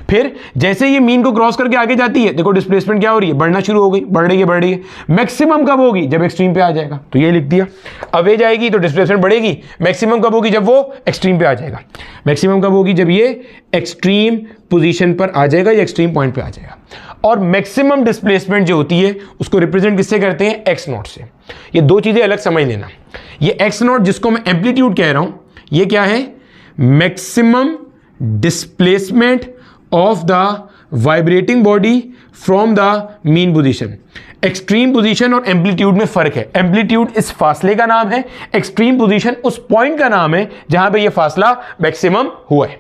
फिर जैसे ये मीन को क्रॉस करके आगे जाती है, देखो डिस्प्लेसमेंट क्या हो रही है? बढ़ना शुरू हो गई, बढ़ रही है। मैक्सिमम कब होगी? जब एक्सट्रीम पे आ जाएगा। तो ये लिख दिया। अब ये जाएगी तो डिस्प्लेसमेंट बढ़ेगी। मैक्सिमम कब होगी? जब वो एक्सट्रीम पे आ जाएगा। मैक्सिमम कब होगी? जब ये एक्सट्रीम पोजीशन पर आ जाएगा या एक्सट्रीम पॉइंट पे आ जाएगा। और मैक्सिमम डिस्प्लेसमेंट जो होती है उसको रिप्रेजेंट किससे करते हैं? एक्स नॉट से। ये दो चीजें अलग समझ लेना। ये एक्स नॉट जिसको मैं एम्पलीट्यूड कह रहा हूं, ये क्या है? Maximum displacement of the vibrating body from the mean position। Extreme position और एम्पलीट्यूड में फर्क है। एम्पलीट्यूड इस फासले का नाम है, एक्सट्रीम पोजीशन उस पॉइंट का नाम है जहां पे ये फासला मैक्सिमम हुआ है।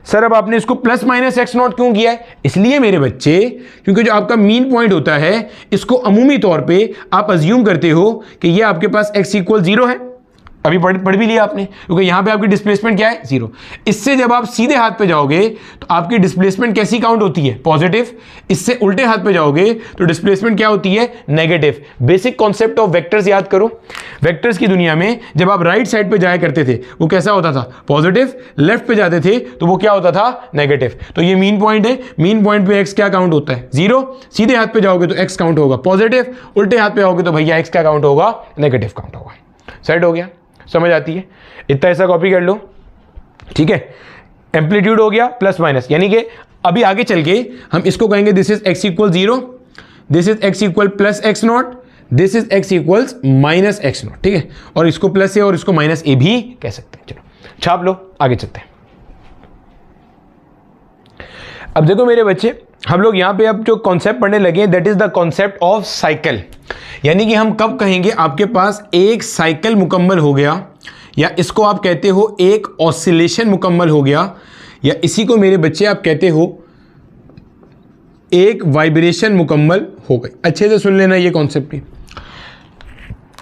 सर अब आपने इसको प्लस माइनस एक्स नॉट क्यों किया है? इसलिए मेरे बच्चे, क्योंकि जो आपका मीन पॉइंट होता है इसको अमूमी तौर पे आप अज्यूम करते हो कि ये आपके पास x इक्वल 0 है। अभी पढ़ भी लिया आपने, क्योंकि यहां पे आपकी डिस्प्लेसमेंट क्या है? 0। इससे जब आप सीधे हाथ पे जाओगे तो आपकी डिस्प्लेसमेंट कैसी काउंट होती है? पॉजिटिव। इससे उल्टे हाथ पे जाओगे तो डिस्प्लेसमेंट क्या होती है? Negative. Basic concept of vectors याद करो। वेक्टर्स की दुनिया में जब आप राइट साइड पे जाया करते थे वो कैसा होता था? पॉजिटिव। लेफ्ट पे जाते थे तो वो क्या होता था? नेगेटिव। तो ये मीन पॉइंट है, मीन पॉइंट पे एक्स क्या काउंट होता है? 0। सीधे हाथ पे जाओगे तो एक्स काउंट होगा पॉजिटिव, उल्टे हाथ पे आओगे तो भैया एक्स क्या काउंट होगा? नेगेटिव काउंट होगा। सेट हो गया? समझ आती है? इतना ऐसा कॉपी कर लो, ठीक है। एम्पलीट्यूड हो गया प्लस माइनस, यानी कि अभी आगे चल के हम इसको कहेंगे this is x equal 0, this is x equal plus x not, this is x equals minus x not, ठीक है। और इसको प्लस ए और इसको माइनस ए भी कह सकते हैं। चलो छाप लो, आगे चलते हैं। अब देखो मेरे बच्चे, हम लोग यहां पे अब जो कॉन्सेप्ट पढ़ने लगे हैं that is the concept of cycle. यानी कि हम कब कहेंगे आपके पास एक साइकिल मुकम्मल हो गया, या इसको आप कहते हो एक ऑसिलेशन मुकम्मल हो गया, या इसी को मेरे बच्चे आप कहते हो एक वाइब्रेशन मुकम्मल हो गई। अच्छे से सुन लेना ये कॉन्सेप्ट भी।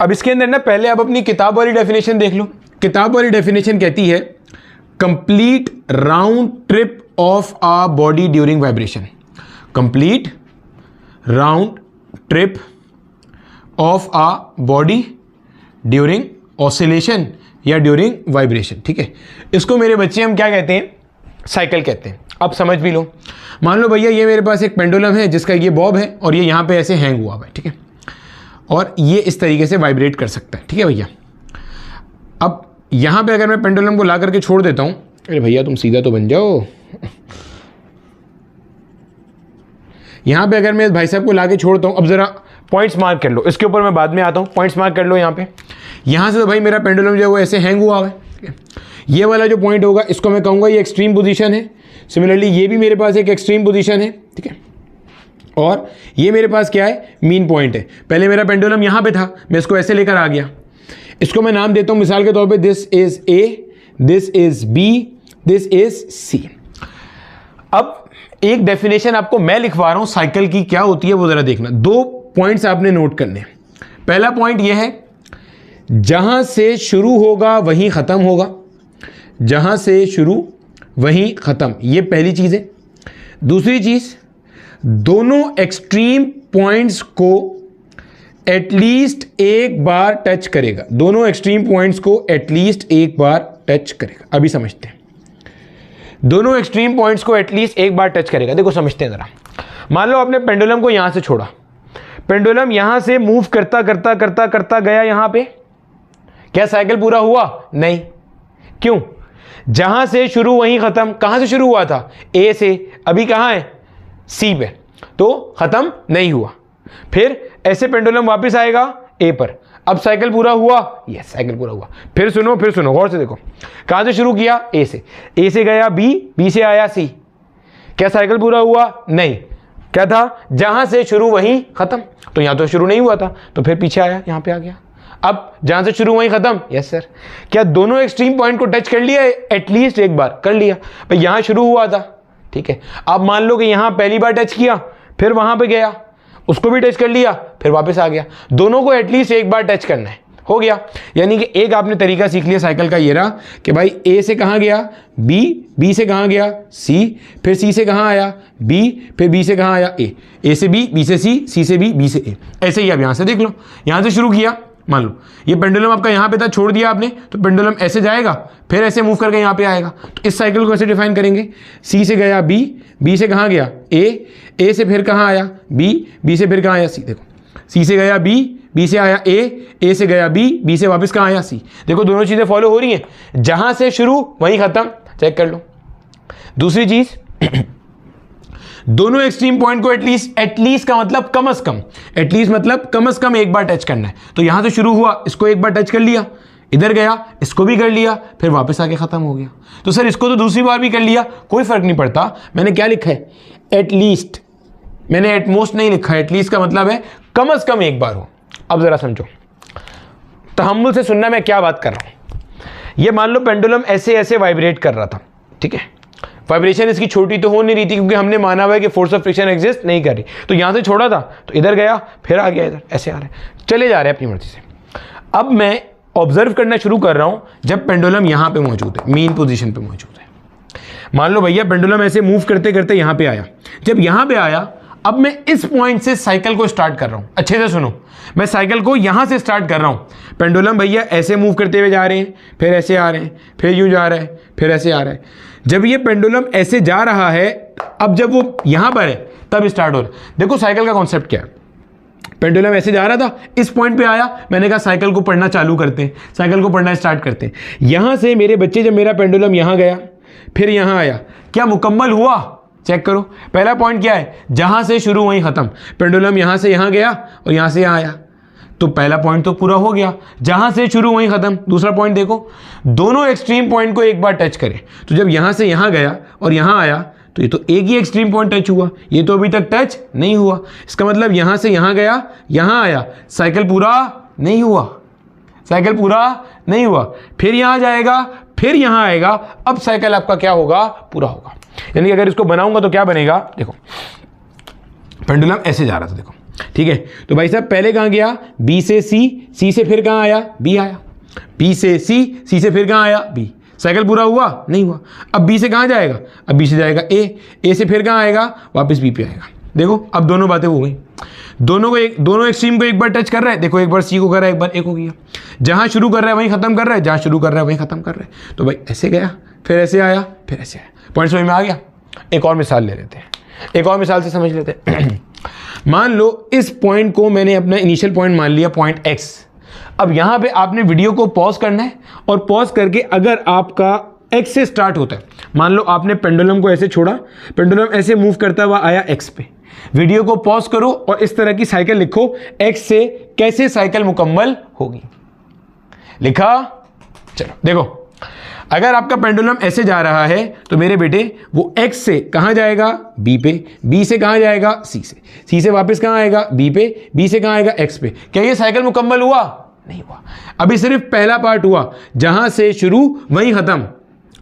अब इसके अंदर ना पहले आप अपनी किताब वाली डेफिनेशन देख लो। किताब वाली डेफिनेशन कहती है complete round trip of a body during vibration. Complete round trip of a body during oscillation या ड्यूरिंग वाइब्रेशन, ठीक है। इसको मेरे बच्चे हम क्या कहते हैं? साइकिल कहते हैं। अब समझ भी लो। मान लो भैया ये मेरे पास एक पेंडुलम है जिसका ये बॉब है और ये यहाँ पे ऐसे हैंग हुआ हुआ है, ठीक है, और ये इस तरीके से वाइब्रेट कर सकता है, ठीक है भैया। अब यहाँ पे अगर मैं पेंडुलम को ला करके छोड़ देता हूँ, अरे भैया तुम सीधा तो बन जाओ। यहाँ पे अगर मैं भाई साहब को ला के छोड़ता हूँ, अब जरा पॉइंट्स मार्क कर लो, इसके ऊपर मैं बाद में आता हूँ। पॉइंट्स मार्क कर लो यहाँ पे। यहाँ से तो भाई मेरा पेंडुलम जो है वो ऐसे हैंग हुआ है, ठीक है। ये वाला जो पॉइंट होगा इसको मैं कहूँगा ये एक्सट्रीम पोजीशन है। सिमिलरली ये भी मेरे पास एक एक्सट्रीम पोजीशन है, ठीक है। और ये मेरे पास क्या है? मीन पॉइंट है। पहले मेरा पेंडुलम यहाँ पे था, मैं इसको ऐसे लेकर आ गया। इसको मैं नाम देता हूँ मिसाल के तौर पे this is A, this is B, this is C. अब एक डेफिनेशन आपको मैं लिखवा रहा हूँ साइकिल की, क्या होती है वो जरा देखना। दो पॉइंट्स आपने नोट करने। पहला पॉइंट ये है जहां से शुरू होगा वहीं खत्म होगा, जहां से शुरू वहीं खत्म, ये पहली चीज है। दूसरी चीज, दोनों एक्सट्रीम पॉइंट्स को एटलीस्ट एक बार टच करेगा। दोनों एक्सट्रीम पॉइंट्स को एटलीस्ट एक बार टच करेगा। अभी समझते हैं। दोनों एक्सट्रीम पॉइंट्स को एटलीस्ट एक बार टच करेगा। देखो समझते हैं जरा। मान लो आपने पेंडुलम को यहां से छोड़ा, पेंडुलम यहां से मूव करता करता करता करता गया यहां पे, क्या साइकिल पूरा हुआ? नहीं। क्यों? जहां से शुरू वहीं खत्म। कहां से शुरू हुआ था? ए से। अभी कहां है? सी पे, तो खत्म नहीं हुआ। फिर ऐसे पेंडुलम वापस आएगा ए पर। अब साइकिल पूरा हुआ, यस साइकिल पूरा हुआ। फिर सुनो गौर से देखो, कहां से शुरू किया, ए से गया बी, बी से आया सी। क्या साइकिल पूरा हुआ? नहीं। क्या था, जहां से शुरू वहीं खत्म। तो यहां तो शुरू नहीं हुआ था, तो फिर पीछे आया, यहां पे आ गया। अब जहां से शुरू वहीं खत्म, यस सर। क्या दोनों एक्सट्रीम पॉइंट को टच कर लिया? एटलीस्ट एक बार कर लिया। भाई यहां शुरू हुआ था, ठीक है। अब मान लो कि यहां पहली बार टच किया, फिर वहां पे गया, उसको भी टच कर लिया, फिर वापस आ गया। दोनों को एटलीस्ट एक बार टच करना है, हो गया। यानी कि एक आपने तरीका सीख लिया साइकिल का, ये रहा कि भाई ए से कहां गया बी, बी से कहां गया सी, फिर सी से कहां आया बी, फिर बी से कहां आया ए से बी, बी से सी से बी से ए। ऐसे ही आप यहां से देख लो, यहां से शुरू किया, मान लो ये पेंडुलम आपका यहां पे था, छोड़ दिया आपने, तो पेंडुलम ऐसे जाएगा, फिर ऐसे मूव करके यहां पे आएगा। तो इस साइकिल को ऐसे डिफाइन करेंगे, सी से गया बी, बी से कहां गया ए से फिर कहां आया बी, बी से फिर कहां आया सी। देखो सी से गया बी, बी से आया ए से गया बी, बी से वापस कहां आया सी। देखो दोनों चीजें फॉलो हो रही हैं, जहां से शुरू वहीं खत्म। चेक कर लो। दूसरी चीज, दोनों एक्सट्रीम पॉइंट को एटलीस्ट का मतलब कम से कम, एटलीस्ट मतलब कम से कम एक बार टच करना है। तो यहां से शुरू हुआ, इसको एक बार टच कर लिया, इधर गया, इसको भी कर लिया, फिर वापस आके खत्म हो गया। तो सर इसको तो दूसरी बार भी कर लिया, कोई फर्क नहीं पड़ता। मैंने क्या लिखा है, एटलीस्ट, मैंने एटमोस्ट नहीं लिखा है। एटलीस्ट का मतलब है कम से कम एक बार हो। अब जरा समझो, तहम्मुल से सुनना मैं क्या बात कर रहा हूं। ये मान लो पेंडुलम ऐसे ऐसे वाइब्रेट कर रहा था, ठीक है। वाइब्रेशन इसकी छोटी तो हो नहीं रही थी, क्योंकि हमने माना हुआ है कि फोर्स ऑफ फ्रिक्शन एग्जिस्ट नहीं कर रही। तो यहां से छोड़ा था, तो इधर गया, फिर आ गया, इधर ऐसे आ रहे, चले जा रहे हैं अपनी मर्जी से। अब मैं ऑब्जर्व करना शुरू कर रहा हूं, जब पेंडुलम यहां पे मौजूद है, मेन पोजीशन पे मौजूद है। मान लो भैया पेंडुलम ऐसे मूव करते करते यहां पे आया। जब यहां पे आया, अब मैं इस पॉइंट से साइकिल को स्टार्ट कर रहा हूं। अच्छे से सुनो, मैं साइकिल को यहां से स्टार्ट कर रहा हूं। पेंडुलम भैया ऐसे मूव करते हुए जा रहे हैं, फिर ऐसे आ रहे हैं, फिर यूं जा रहे हैं, फिर ऐसे आ रहा है। जब ये पेंडुलम ऐसे जा रहा है, अब जब वो यहां पर है तब स्टार्ट हो रहा है। देखो साइकिल का कॉन्सेप्ट क्या है, पेंडुलम ऐसे जा रहा था, इस पॉइंट पे आया, मैंने कहा साइकिल को पढ़ना चालू करते हैं, साइकिल को पढ़ना स्टार्ट करते हैं। यहां से मेरे बच्चे, जब मेरा पेंडुलम यहां गया, फिर यहां आया, क्या मुकम्मल हुआ? चेक करो। पहला पॉइंट क्या है, जहां से शुरू वहीं खत्म। पेंडुलम यहां से यहां गया और यहां से यहां आया, तो पहला पॉइंट तो पूरा हो गया, जहां से शुरू वहीं खत्म। दूसरा पॉइंट देखो, दोनों एक्सट्रीम पॉइंट को एक बार टच करें। तो जब यहां से यहां गया और यहां आया, तो ये तो एक ही एक्सट्रीम पॉइंट टच हुआ, ये तो अभी तक टच नहीं हुआ। इसका मतलब यहां से यहां गया, यहां आया, साइकिल पूरा नहीं हुआ, साइकिल पूरा नहीं हुआ। फिर यहां जाएगा, फिर यहां आएगा, अब साइकिल आपका क्या होगा, पूरा होगा। यानी कि अगर इसको बनाऊंगा तो क्या बनेगा, देखो पेंडुलम ऐसे जा रहा था, देखो ठीक है। तो भाई साहब पहले कहां गया, बी से सी, सी से फिर कहां आया, बी आया, बी से सी से फिर कहां आया, बी। साइकिल पूरा हुआ नहीं हुआ। अब बी से कहां जाएगा, अब बी से जाएगा ए से फिर कहां आएगा, वापस बी पे आएगा। देखो अब दोनों बातें हो गई, दोनों एक्सट्रीम को एक बार टच कर रहा है। देखो एक बार सी को कर रहा है, एक बार ए को किया, जहां शुरू कर रहा है वहीं खत्म कर रहा है, जहां शुरू कर रहा है वहीं खत्म कर रहा है। तो भाई ऐसे गया, फिर ऐसे आया, फिर ऐसे आया। पॉइंट समझ में आ गया। एक और मिसाल ले लेते हैं, एक और मिसाल से समझ लेते हैं। मान लो इस पॉइंट को मैंने अपना इनिशियल पॉइंट मान लिया, पॉइंट एक्स। अब यहां पे आपने वीडियो को पॉज करना है, और पॉज करके अगर आपका एक्स से स्टार्ट होता है, मान लो आपने पेंडुलम को ऐसे छोड़ा, पेंडुलम ऐसे मूव करता हुआ आया एक्स पे, वीडियो को पॉज करो और इस तरह की साइकिल लिखो, एक्स से कैसे साइकिल मुकम्मल होगी। लिखा, चलो देखो, अगर आपका पेंडुलम ऐसे जा रहा है तो मेरे बेटे वो एक्स से कहां जाएगा, बी पे, बी से कहां जाएगा, सी से वापस कहां आएगा, बी पे, बी से कहां आएगा, एक्स पे। क्या ये साइकिल मुकम्मल हुआ? नहीं हुआ। अभी सिर्फ पहला पार्ट हुआ, जहां से शुरू वहीं खत्म,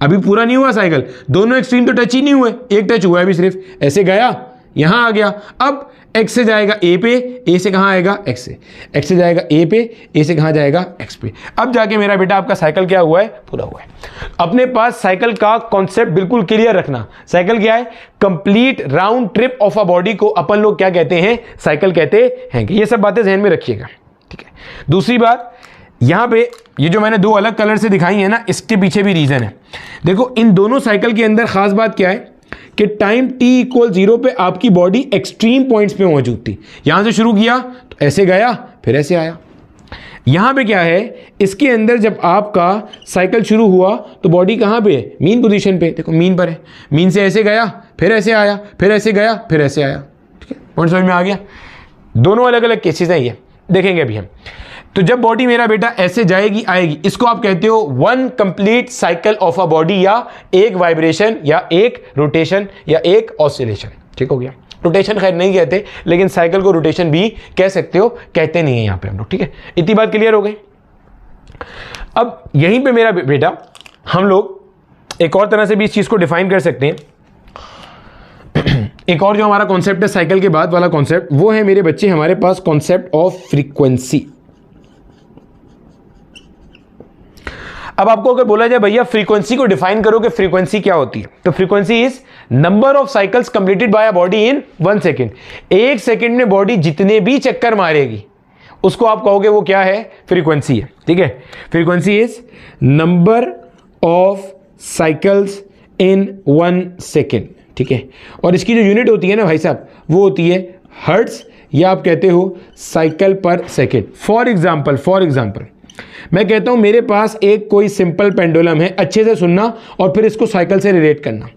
अभी पूरा नहीं हुआ साइकिल। दोनों एक्सट्रीम तो टच ही नहीं हुए, एक टच हुआ है अभी सिर्फ, ऐसे गया यहां आ गया। अब एक्स से जाएगा ए पे, ए से कहां आएगा, एक्स से, एक्स से जाएगा ए पे, ए से कहां जाएगा, एक्स पे। अब जाके मेरा बेटा आपका साइकिल क्या हुआ है, पूरा हुआ है। अपने पास साइकिल का कॉन्सेप्ट बिल्कुल क्लियर रखना। साइकिल क्या है, complete round trip of a body को अपन लोग क्या कहते हैं, साइकिल कहते हैं। ये सब बातें ध्यान में रखिएगा, ठीक है। दूसरी बात, यहां पे ये जो मैंने दो अलग कलर से दिखाई है ना, इसके पीछे भी रीजन है। देखो इन दोनों साइकिल के अंदर खास बात क्या है कि टाइम t = 0 पे आपकी बॉडी एक्सट्रीम पॉइंट्स पे मौजूद थी। यहां से शुरू किया तो ऐसे गया, फिर ऐसे आया। यहां पे क्या है, इसके अंदर जब आपका साइकिल शुरू हुआ तो बॉडी कहां पे है, मीन पोजीशन पे। देखो मीन पर है, मीन से ऐसे गया, फिर ऐसे आया, फिर ऐसे गया, फिर ऐसे आया। ठीक है, पॉइंट समझ में आ गया। दोनों अलग अलग केसेस हैं, ये देखेंगे अभी हम। तो जब बॉडी मेरा बेटा ऐसे जाएगी आएगी, इसको आप कहते हो one complete cycle of a body, या एक वाइब्रेशन या एक रोटेशन या एक ऑसिलेशन। ठीक हो गया। रोटेशन खैर नहीं कहते, लेकिन साइकिल को रोटेशन भी कह सकते हो, कहते नहीं है यहां पे हम लोग। ठीक है, इतनी बात क्लियर हो गई। अब यहीं पे मेरा बेटा हम लोग एक और तरह से भी इस चीज को डिफाइन कर सकते हैं। एक और जो हमारा कॉन्सेप्ट है साइकिल के बाद वाला कॉन्सेप्ट, वो है मेरे बच्चे हमारे पास कॉन्सेप्ट ऑफ फ्रीक्वेंसी। अब आपको अगर बोला जाए भैया फ्रीक्वेंसी को डिफाइन करो कि फ्रीक्वेंसी क्या होती है, तो frequency is number of cycles completed by a body in 1 second. एक सेकेंड में बॉडी जितने भी चक्कर मारेगी उसको आप कहोगे वो क्या है, फ्रीक्वेंसी है। ठीक है, frequency is number of cycles in 1 second. ठीक है, और इसकी जो यूनिट होती है ना भाई साहब, वो होती है हर्ट्ज, या आप कहते हो साइकिल पर सेकेंड। फॉर एग्जाम्पल मैं कहता हूं मेरे पास एक कोई सिंपल पेंडुलम है, अच्छे से सुनना और फिर इसको साइकिल से रिलेट करना।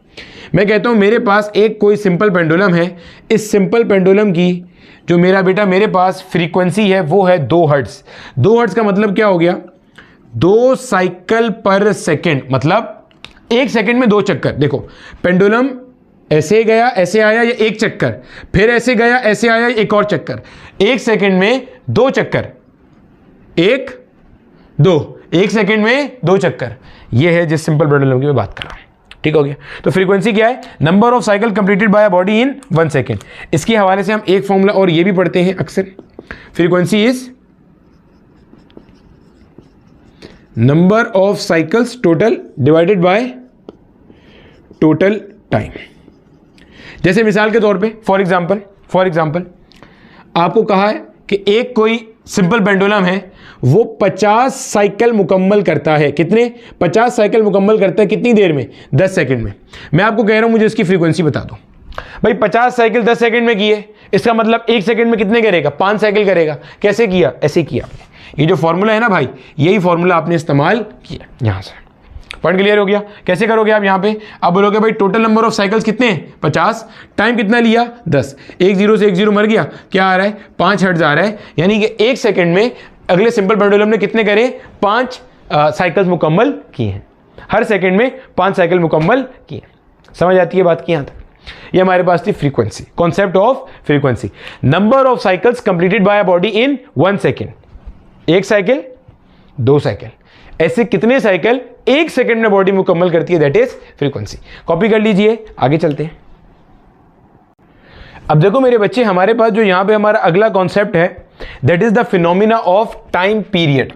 मैं कहता हूं मेरे पास एक कोई सिंपल पेंडुलम है, इस सिंपल पेंडुलम की जो मेरा बेटा मेरे पास फ्रीक्वेंसी है वो है 2 हर्ट्ज। 2 हर्ट्ज का मतलब क्या हो गया, 2 साइकिल पर सेकेंड, मतलब 1 सेकेंड में 2 चक्कर। देखो पेंडुलम ऐसे गया ऐसे आया, ये 1 चक्कर, फिर ऐसे गया ऐसे आया, एक और चक्कर, 1 सेकेंड में 2 चक्कर, 1 2, 1 सेकेंड में 2 चक्कर। ये है जिस सिंपल पेंडुलम की मैं बात कर रहा हूं। ठीक हो गया। तो फ्रीक्वेंसी क्या है, number of cycle completed by a body in 1 second. इसके हवाले से हम एक फॉर्मूला और ये भी पढ़ते हैं अक्सर, frequency is number of cycles total divided by total time. जैसे मिसाल के तौर पे फॉर एग्जांपल आपको कहा है कि एक कोई सिंपल पेंडुलम है, वो 50 साइकिल मुकम्मल करता है। कितने, 50 साइकिल मुकम्मल करता है कितनी देर में, 10 सेकंड में। मैं आपको कह रहा हूं मुझे इसकी फ्रीक्वेंसी बता दो। भाई 50 साइकिल 10 सेकंड में किए, इसका मतलब 1 सेकंड में कितने करेगा, 5 साइकिल करेगा। कैसे किया, ऐसे किया। ये जो फॉर्मूला है ना भाई, यही फॉर्मूला आपने इस्तेमाल किया यहां से। पॉइंट क्लियर हो गया। कैसे करोगे आप यहां पे, आप बोलोगे भाई टोटल नंबर ऑफ साइकिल्स कितने हैं, 50, टाइम कितना लिया 10, 1 0 से 1 0 मर गया, क्या आ रहा है 5 हर्ट्ज आ रहा है। यानी कि 1 सेकंड में अगले सिंपल पेंडुलम ने कितने करे, 5 साइकिल्स मुकम्मल किए हैं। हर सेकंड में 5 साइकिल मुकम्मल किए। समझ आती है बात की यहां तक। ये हमारे पास थी frequency, concept of frequency, number of cycles completed by a body in 1 second. 1 cycle 2 cycle, ऐसे कितने साइकिल 1 सेकंड में बॉडी मुकम्मल करती है, दैट इज फ्रीक्वेंसी। कॉपी कर लीजिए, आगे चलते हैं। अब देखो मेरे बच्चे, हमारे पास जो यहां पे हमारा अगला कॉन्सेप्ट है, that is the phenomena of time period.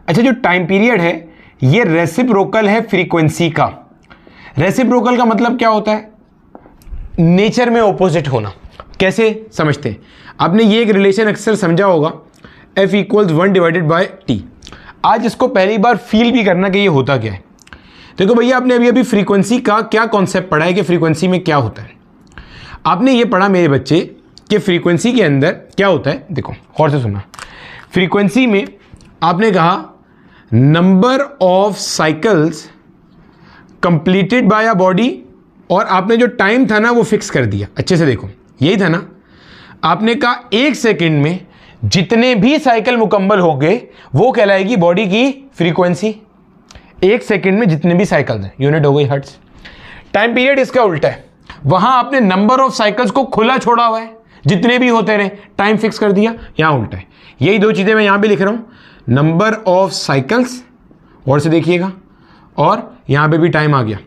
अच्छा, जो टाइम पीरियड है ये रेसिप्रोकल है फ्रीक्वेंसी का। रेसिप्रोकल का मतलब क्या होता है, नेचर में ऑपोजिट होना। कैसे समझते हैं, आपने ये एक रिलेशन अक्सर समझा होगा, F = 1/T। आज इसको पहली बार फील भी करना कि ये होता क्या है। देखो भैया, आपने अभी फ्रीक्वेंसी का क्या कॉन्सेप्ट पढ़ा है कि फ्रीक्वेंसी में क्या होता है। आपने ये पढ़ा मेरे बच्चे कि फ्रीक्वेंसी के अंदर क्या होता है। देखो गौर से सुनना, फ्रीक्वेंसी में आपने कहा number of cycles completed by a body, और आपने जो टाइम था ना वो फिक्स कर दिया। अच्छे से देखो, यही था ना, आपने कहा 1 सेकेंड में जितने भी साइकिल मुकम्मल हो गए वो कहलाएगी बॉडी की फ्रीक्वेंसी। 1 सेकेंड में जितने भी साइकिल्स हैं, यूनिट हो गई हर्ट्ज। टाइम पीरियड इसका उल्टा है, वहां आपने नंबर ऑफ साइकिल्स को खुला छोड़ा हुआ है, जितने भी होते रहे, टाइम फिक्स कर दिया। यहां उल्टा है। यही 2 चीजें मैं यहां भी लिख रहा हूं, नंबर ऑफ साइकिल्स, और से देखिएगा, और यहां पे भी टाइम आ गया।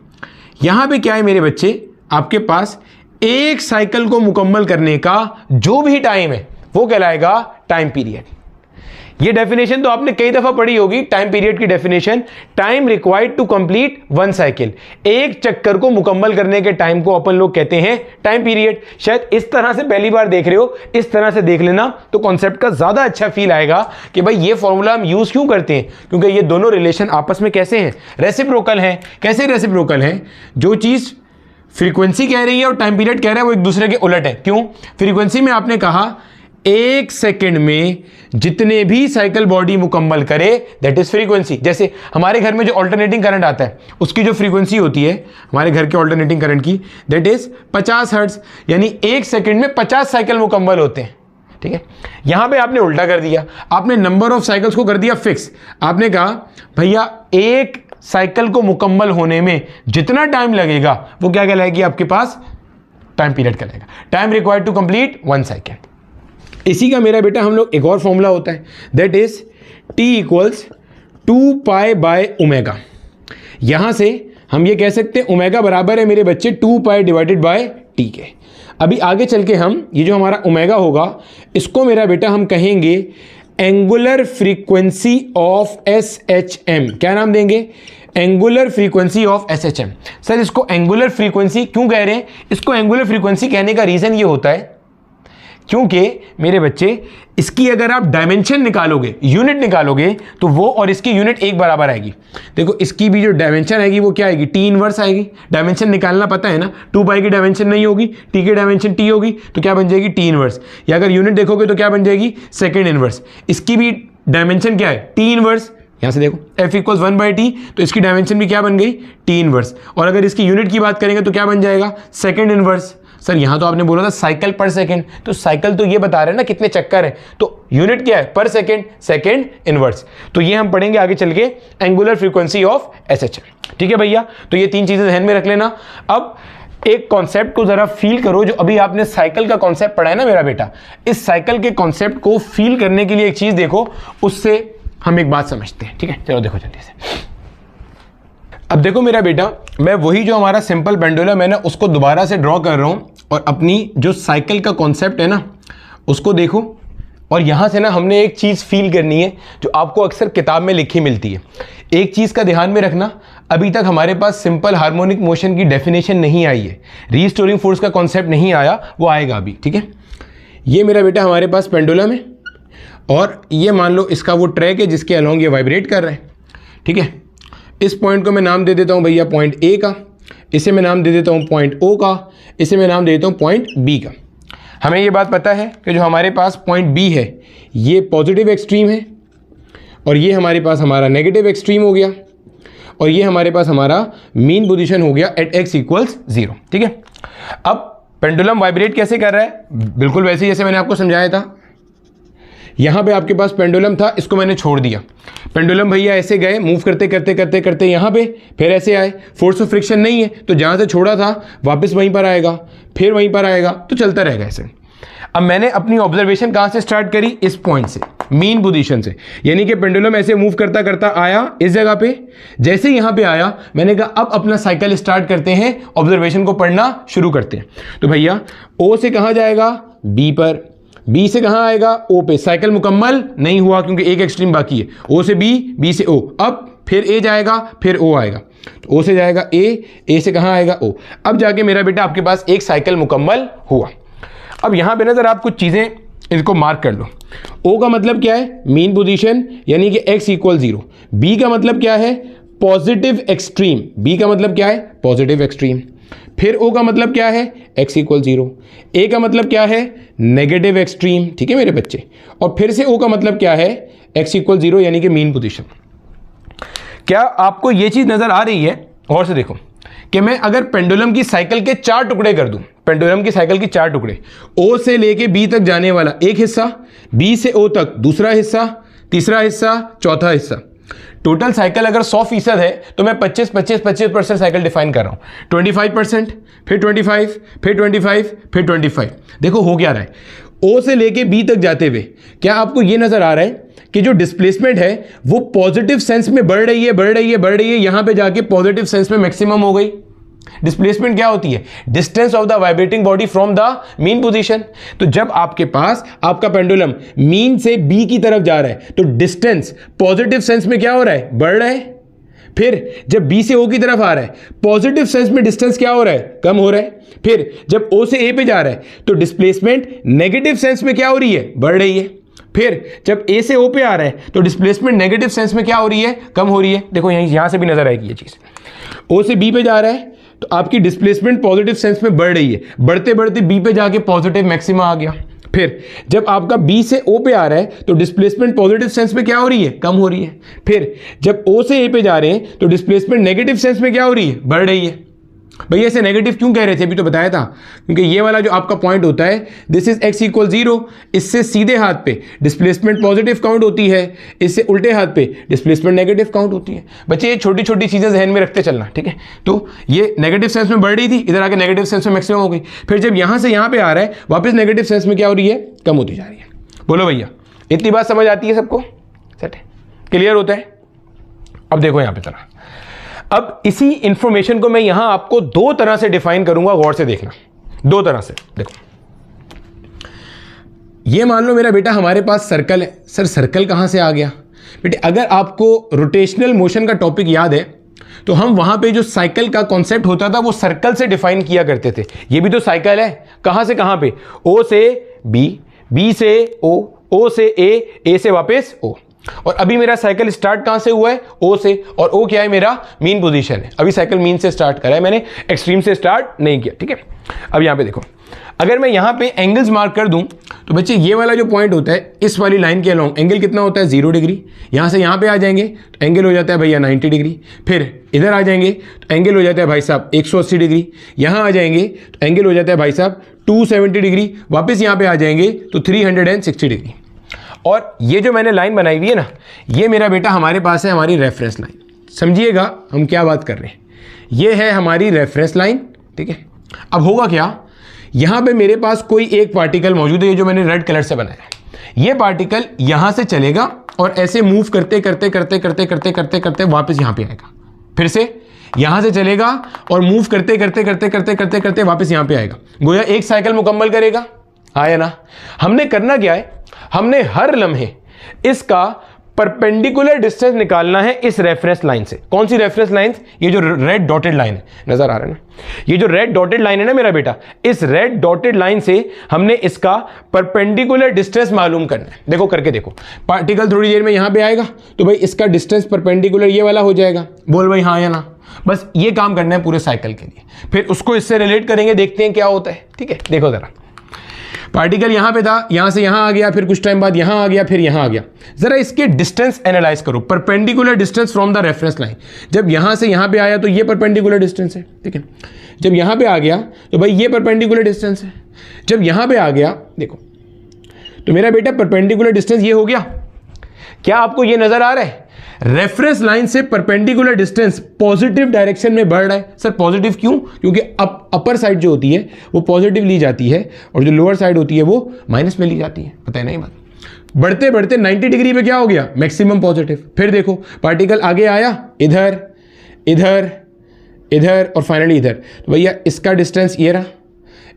यहां पे क्या है मेरे बच्चे, आपके पास 1 साइकिल को मुकम्मल करने का जो भी टाइम है वो कहलाएगा टाइम पीरियड। ये डेफिनेशन तो आपने कई दफा पढ़ी होगी, टाइम पीरियड की definition, time required to complete 1 cycle. 1 चक्कर को मुकम्मल करने के टाइम को अपन लोग कहते हैं टाइम पीरियड। शायद इस तरह से पहली बार देख रहे हो, इस तरह से देख लेना तो कॉन्सेप्ट का ज्यादा अच्छा फील आएगा कि भाई ये फॉर्मूला हम यूज क्यों करते हैं, क्योंकि ये दोनों रिलेशन आपस में कैसे हैं, रेसिप्रोकल है। कैसे रेसिप्रोकल है, जो चीज फ्रीक्वेंसी कह रही है और टाइम पीरियड कह रहा है वो एक दूसरे के उलट है। क्यों, फ्रीक्वेंसी में आपने कहा 1 सेकेंड में जितने भी साइकिल बॉडी मुकम्मल करे, दैट इज फ्रीक्वेंसी। जैसे हमारे घर में जो ऑल्टरनेटिंग करंट आता है उसकी जो फ्रीक्वेंसी होती है हमारे घर के ऑल्टरनेटिंग करंट की, दैट इज 50 हर्ट्ज। यानी 1 सेकेंड में 50 साइकिल मुकम्मल होते हैं, ठीक है। यहां पे आपने उल्टा कर दिया, आपने नंबर ऑफ साइकिल्स को कर दिया फिक्स। आपने कहा भैया एक साइकिल को मुकम्मल होने में जितना टाइम लगेगा वो क्या कहलाएगी आपके पास, टाइम पीरियड कहलाएगा। Time required to complete 1 second. इसी का मेरा बेटा हम लोग एक और फॉर्मूला होता है, दैट इज t इक्वल्स 2π/ω। यहां से हम ये कह सकते हैं ओमेगा बराबर है मेरे बच्चे 2π/t के। अभी आगे चल के हम ये जो हमारा ओमेगा होगा इसको मेरा बेटा हम कहेंगे एंगुलर फ्रीक्वेंसी ऑफ SHM। क्या नाम देंगे, angular frequency of SHM। Sir इसको एंगुलर फ्रीक्वेंसी क्यों कह रहे हैं, इसको एंगुलर फ्रीक्वेंसी कहने का रीजन ये होता है क्योंकि मेरे बच्चे इसकी अगर आप डायमेंशन निकालोगे, यूनिट निकालोगे, तो वो और इसकी यूनिट एक बराबर आएगी। देखो इसकी भी जो डायमेंशन आएगी वो क्या आएगी, t इनवर्स आएगी। डायमेंशन निकालना पता है ना, 2π की डायमेंशन नहीं होगी, t की डायमेंशन t होगी, तो क्या बन जाएगी t इनवर्स। या अगर यूनिट देखोगे तो क्या बन जाएगी, सेकेंड इनवर्स। इसकी भी डायमेंशन क्या है, t इनवर्स। यहाँ से देखो f इक्वल्स 1/t, तो इसकी डायमेंशन भी क्या बन गई, t इनवर्स। और अगर इसकी यूनिट की बात करेंगे तो क्या बन जाएगा, सेकेंड इनवर्स। सर यहाँ तो आपने बोला था साइकिल पर सेकेंड, तो साइकिल तो ये बता रहे हैं ना कितने चक्कर हैं, तो यूनिट क्या है, पर सेकेंड, सेकेंड इनवर्स। तो ये हम पढ़ेंगे आगे चल के एंगुलर फ्रीक्वेंसी ऑफ SHM। ठीक है भैया, तो ये 3 चीजें ध्यान में रख लेना। अब एक कॉन्सेप्ट को जरा फील करो, जो अभी आपने साइकिल का कॉन्सेप्ट पढ़ा है ना मेरा बेटा, इस साइकिल के कॉन्सेप्ट को फील करने के लिए एक चीज देखो, उससे हम एक बात समझते हैं। ठीक है, चलो देखो जल्दी से। अब देखो मेरा बेटा, मैं वही जो हमारा सिंपल पेंडुलम है ना उसको दोबारा से ड्रॉ कर रहा हूं और अपनी जो साइकिल का कॉन्सेप्ट है ना उसको देखो। और यहां से ना हमने एक चीज फील करनी है जो आपको अक्सर किताब में लिखी मिलती है। एक चीज का ध्यान में रखना, अभी तक हमारे पास सिंपल हार्मोनिक मोशन की डेफिनेशन नहीं आई है, रीस्टोरिंग फोर्स का कॉन्सेप्ट नहीं आया, वो आएगा अभी। ठीक है, ये मेरा बेटा हमारे पास पेंडुलम है और ये मान लो इसका वो ट्रैक है जिसके अलॉन्ग ये वाइब्रेट कर रहा है। ठीक है, इस पॉइंट को मैं नाम दे देता हूं भैया पॉइंट A का, इसे मैं नाम दे देता हूं पॉइंट O का, इसे मैं नाम दे देता हूं पॉइंट B का। हमें ये बात पता है कि जो हमारे पास पॉइंट B है ये पॉजिटिव एक्सट्रीम है और ये हमारे पास हमारा नेगेटिव एक्सट्रीम हो गया और ये हमारे पास हमारा मीन पोजीशन हो गया एट x इक्वल्स 0। ठीक है, अब पेंडुलम वाइब्रेट कैसे कर रहा है, बिल्कुल वैसे जैसे मैंने आपको समझाया था। यहां पे आपके पास पेंडुलम था, इसको मैंने छोड़ दिया। पेंडुलम भैया ऐसे गए, मूव करते करते करते करते यहां पे, फिर ऐसे आए, फोर्स ऑफ फ्रिक्शन नहीं है तो जहां से छोड़ा था वापस वहीं पर आएगा, फिर वहीं पर आएगा, तो चलता रहेगा ऐसे। अब मैंने अपनी ऑब्जर्वेशन कहां से स्टार्ट करी, इस पॉइंट से, मीन पोजीशन से, यानी कि पेंडुलम ऐसे मूव करता करता आया इस जगह पे। जैसे यहां पे आया मैंने कहा अब अपना साइकिल स्टार्ट करते हैं, ऑब्जर्वेशन को पढ़ना शुरू करते हैं। तो भैया O से कहां जाएगा, B पर, B से कहां आएगा, O पे। साइकिल मुकम्मल नहीं हुआ क्योंकि एक एक्सट्रीम बाकी है, O से B, B से O, अब फिर A जाएगा, फिर O आएगा, तो O से जाएगा A से कहां आएगा O। अब जाके मेरा बेटा आपके पास एक साइकिल मुकम्मल हुआ। अब यहां पे ना जरा आप कुछ चीजें इसको मार्क कर लो। O का मतलब क्या है, मीन पोजीशन, यानी कि x इक्वल 0। B का मतलब क्या है, पॉजिटिव एक्सट्रीम। B का मतलब क्या है, पॉजिटिव एक्सट्रीम। फिर O का मतलब क्या है, x इक्वल 0। A का मतलब क्या है, नेगेटिव एक्सट्रीम। ठीक है मेरे बच्चे, और फिर से O का मतलब क्या है, x इक्वल 0 यानी कि मीन पोजीशन। क्या आपको ये चीज नजर आ रही है, और से देखो कि मैं अगर पेंडुलम की साइकिल के 4 टुकड़े कर दूं, पेंडुलम की साइकिल के 4 टुकड़े, O से लेके B तक जाने वाला एक हिस्सा, B से O तक दूसरा हिस्सा, तीसरा हिस्सा, चौथा हिस्सा। टोटल साइकिल अगर 100% है तो मैं 25% साइकिल डिफाइन कर रहा हूं। 25%, फिर 25, फिर 25, फिर 25। देखो हो क्या रहा है, O से लेके B तक जाते हुए क्या आपको ये नजर आ रहा है कि जो डिस्प्लेसमेंट है वो पॉजिटिव सेंस में बढ़ रही है, बढ़ रही है, बढ़ रही है, यहां पे जाके पॉजिटिव सेंस में मैक्सिमम हो गई। डिस्प्लेसमेंट क्या होती है, distance of the vibrating body from the mean position. तो जब आपके पास आपका पेंडुलम मीन से बी की तरफ जा रहा है तो डिस्टेंस पॉजिटिव सेंस में क्या हो रहा है, बढ़ रहा है। फिर जब बी से ओ की तरफ आ रहा है पॉजिटिव सेंस में डिस्टेंस क्या हो रहा है, कम हो रहा है। फिर जब ओ से ए पे जा रहा है तो डिस्प्लेसमेंट नेगेटिव सेंस में क्या हो रही है, बढ़ रही है। फिर जब ए से ओ पे आ रहा है तो डिस्प्लेसमेंट नेगेटिव सेंस में क्या हो रही है, कम हो रही है। देखो यहां से भी नजर आएगी ये चीज। ओ से बी पे जा रहा है तो आपकी डिस्प्लेसमेंट पॉजिटिव सेंस में बढ़ रही है, बढ़ते बढ़ते बी पे जाके पॉजिटिव मैक्सिमा आ गया। फिर जब आपका बी से ओ पे आ रहा है तो डिस्प्लेसमेंट पॉजिटिव सेंस में क्या हो रही है, कम हो रही है। फिर जब ओ से ए पे जा रहे हैं तो डिस्प्लेसमेंट नेगेटिव सेंस में क्या हो रही है, बढ़ रही है। भैया इसे नेगेटिव क्यों कह रहे थे, अभी तो बताया था, क्योंकि ये वाला जो आपका पॉइंट होता है दिस इज x इक्वल 0, इससे सीधे हाथ पे डिस्प्लेसमेंट पॉजिटिव काउंट होती है, इससे उल्टे हाथ पे डिस्प्लेसमेंट नेगेटिव काउंट होती है। बच्चे ये छोटी छोटी चीजें जहन में रखते चलना, ठीक है। तो ये नेगेटिव सेंस में बढ़ रही थी, इधर आके नेगेटिव सेंस में मैक्सिमम हो गई, फिर जब यहां से यहां पे आ रहा है वापस नेगेटिव सेंस में क्या हो रही है, कम होती जा रही है। बोलो भैया इतनी बात समझ आती है सबको, सेट है, क्लियर होता है। अब देखो यहां पे तरह, अब इसी इंफॉर्मेशन को मैं यहां आपको दो तरह से डिफाइन करूंगा, गौर से देखना, दो तरह से। देखो ये मान लो मेरा बेटा हमारे पास सर्कल है। सर सर्कल कहां से आ गया बेटे, अगर आपको रोटेशनल मोशन का टॉपिक याद है तो हम वहां पे जो साइकिल का कॉन्सेप्ट होता था वो सर्कल से डिफाइन किया करते थे। ये भी तो साइकिल है, कहां से कहां पे, ओ से बी, बी से ओ, ओ से ए से वापस ओ। और अभी मेरा साइकिल स्टार्ट कहां से हुआ है, ओ से, और ओ क्या है, मेरा मीन पोजीशन है। अभी साइकिल मीन से स्टार्ट करा है मैंने, एक्सट्रीम से स्टार्ट नहीं किया, ठीक है। अब यहां पे देखो, अगर मैं यहां पे एंगल्स मार्क कर दूं तो बच्चे ये वाला जो पॉइंट होता है इस वाली लाइन के अलोंग एंगल कितना होता है, 0 डिग्री। यहां से यहां पे आ जाएंगे तो एंगल हो जाता है भैया 90 डिग्री। फिर इधर आ जाएंगे तो एंगल हो जाता है भाई साहब 180 डिग्री। यहां आ जाएंगे तो एंगल हो जाता है भाई साहब 270 डिग्री। वापस यहां पे आ जाएंगे तो 360 डिग्री। और ये जो मैंने लाइन बनाई हुई है ना, ये मेरा बेटा हमारे पास है हमारी रेफरेंस लाइन। समझिएगा हम क्या बात कर रहे हैं, ये है हमारी रेफरेंस लाइन, ठीक है। अब होगा क्या, यहां पे मेरे पास कोई एक पार्टिकल मौजूद है, ये जो मैंने रेड कलर से बनाया है। ये पार्टिकल यहां से चलेगा और ऐसे मूव करते करते करते करते करते करते करते वापस यहां पे आएगा। फिर से यहां से चलेगा और मूव करते करते करते करते करते करते वापस यहां पे आएगा। गोया एक साइकिल मुकम्मल करेगा, आया ना। हमने करना क्या है, हमने हर लम्हे इसका परपेंडिकुलर डिस्टेंस निकालना है इस रेफरेंस लाइन से। कौन सी रेफरेंस लाइन, ये जो रेड डॉटेड लाइन है, नजर आ रहा है ना, ये जो रेड डॉटेड लाइन है ना मेरा बेटा, इस रेड डॉटेड लाइन से हमने इसका परपेंडिकुलर डिस्टेंस मालूम करना है। देखो करके देखो, पार्टिकल थोड़ी देर में यहां पे आएगा तो भाई इसका डिस्टेंस परपेंडिकुलर ये वाला हो जाएगा। बोल भाई हाँ या ना, बस ये काम करना है पूरे साइकिल के लिए। फिर उसको इससे रिलेट करेंगे, देखते हैं क्या होता है, ठीक है। देखो जरा, पार्टिकल यहां पे था, यहां से यहां आ गया, फिर कुछ टाइम बाद यहां आ गया, फिर यहां आ गया। जरा इसके डिस्टेंस एनालाइज करो, perpendicular distance from the reference line. जब यहां से यहां पे आया तो ये परपेंडिकुलर डिस्टेंस है, ठीक है। जब यहां पे आ गया तो भाई ये परपेंडिकुलर डिस्टेंस है। जब यहां पे आ गया देखो तो मेरा बेटा परपेंडिकुलर डिस्टेंस ये हो गया। क्या आपको ये नजर आ रहा है, रेफरेंस लाइन से परपेंडिकुलर डिस्टेंस पॉजिटिव डायरेक्शन में बढ़ रहा है। सर पॉजिटिव क्यों, क्योंकि अपर साइड जो होती है वो पॉजिटिव ली जाती है और जो लोअर साइड होती है वो माइनस में ली जाती है, पता है नहीं बात। बढ़ते बढ़ते 90 डिग्री पे क्या हो गया, मैक्सिमम पॉजिटिव। फिर देखो पार्टिकल आगे आया, इधर इधर इधर और फाइनली इधर। तो भैया इसका डिस्टेंस ये रहा,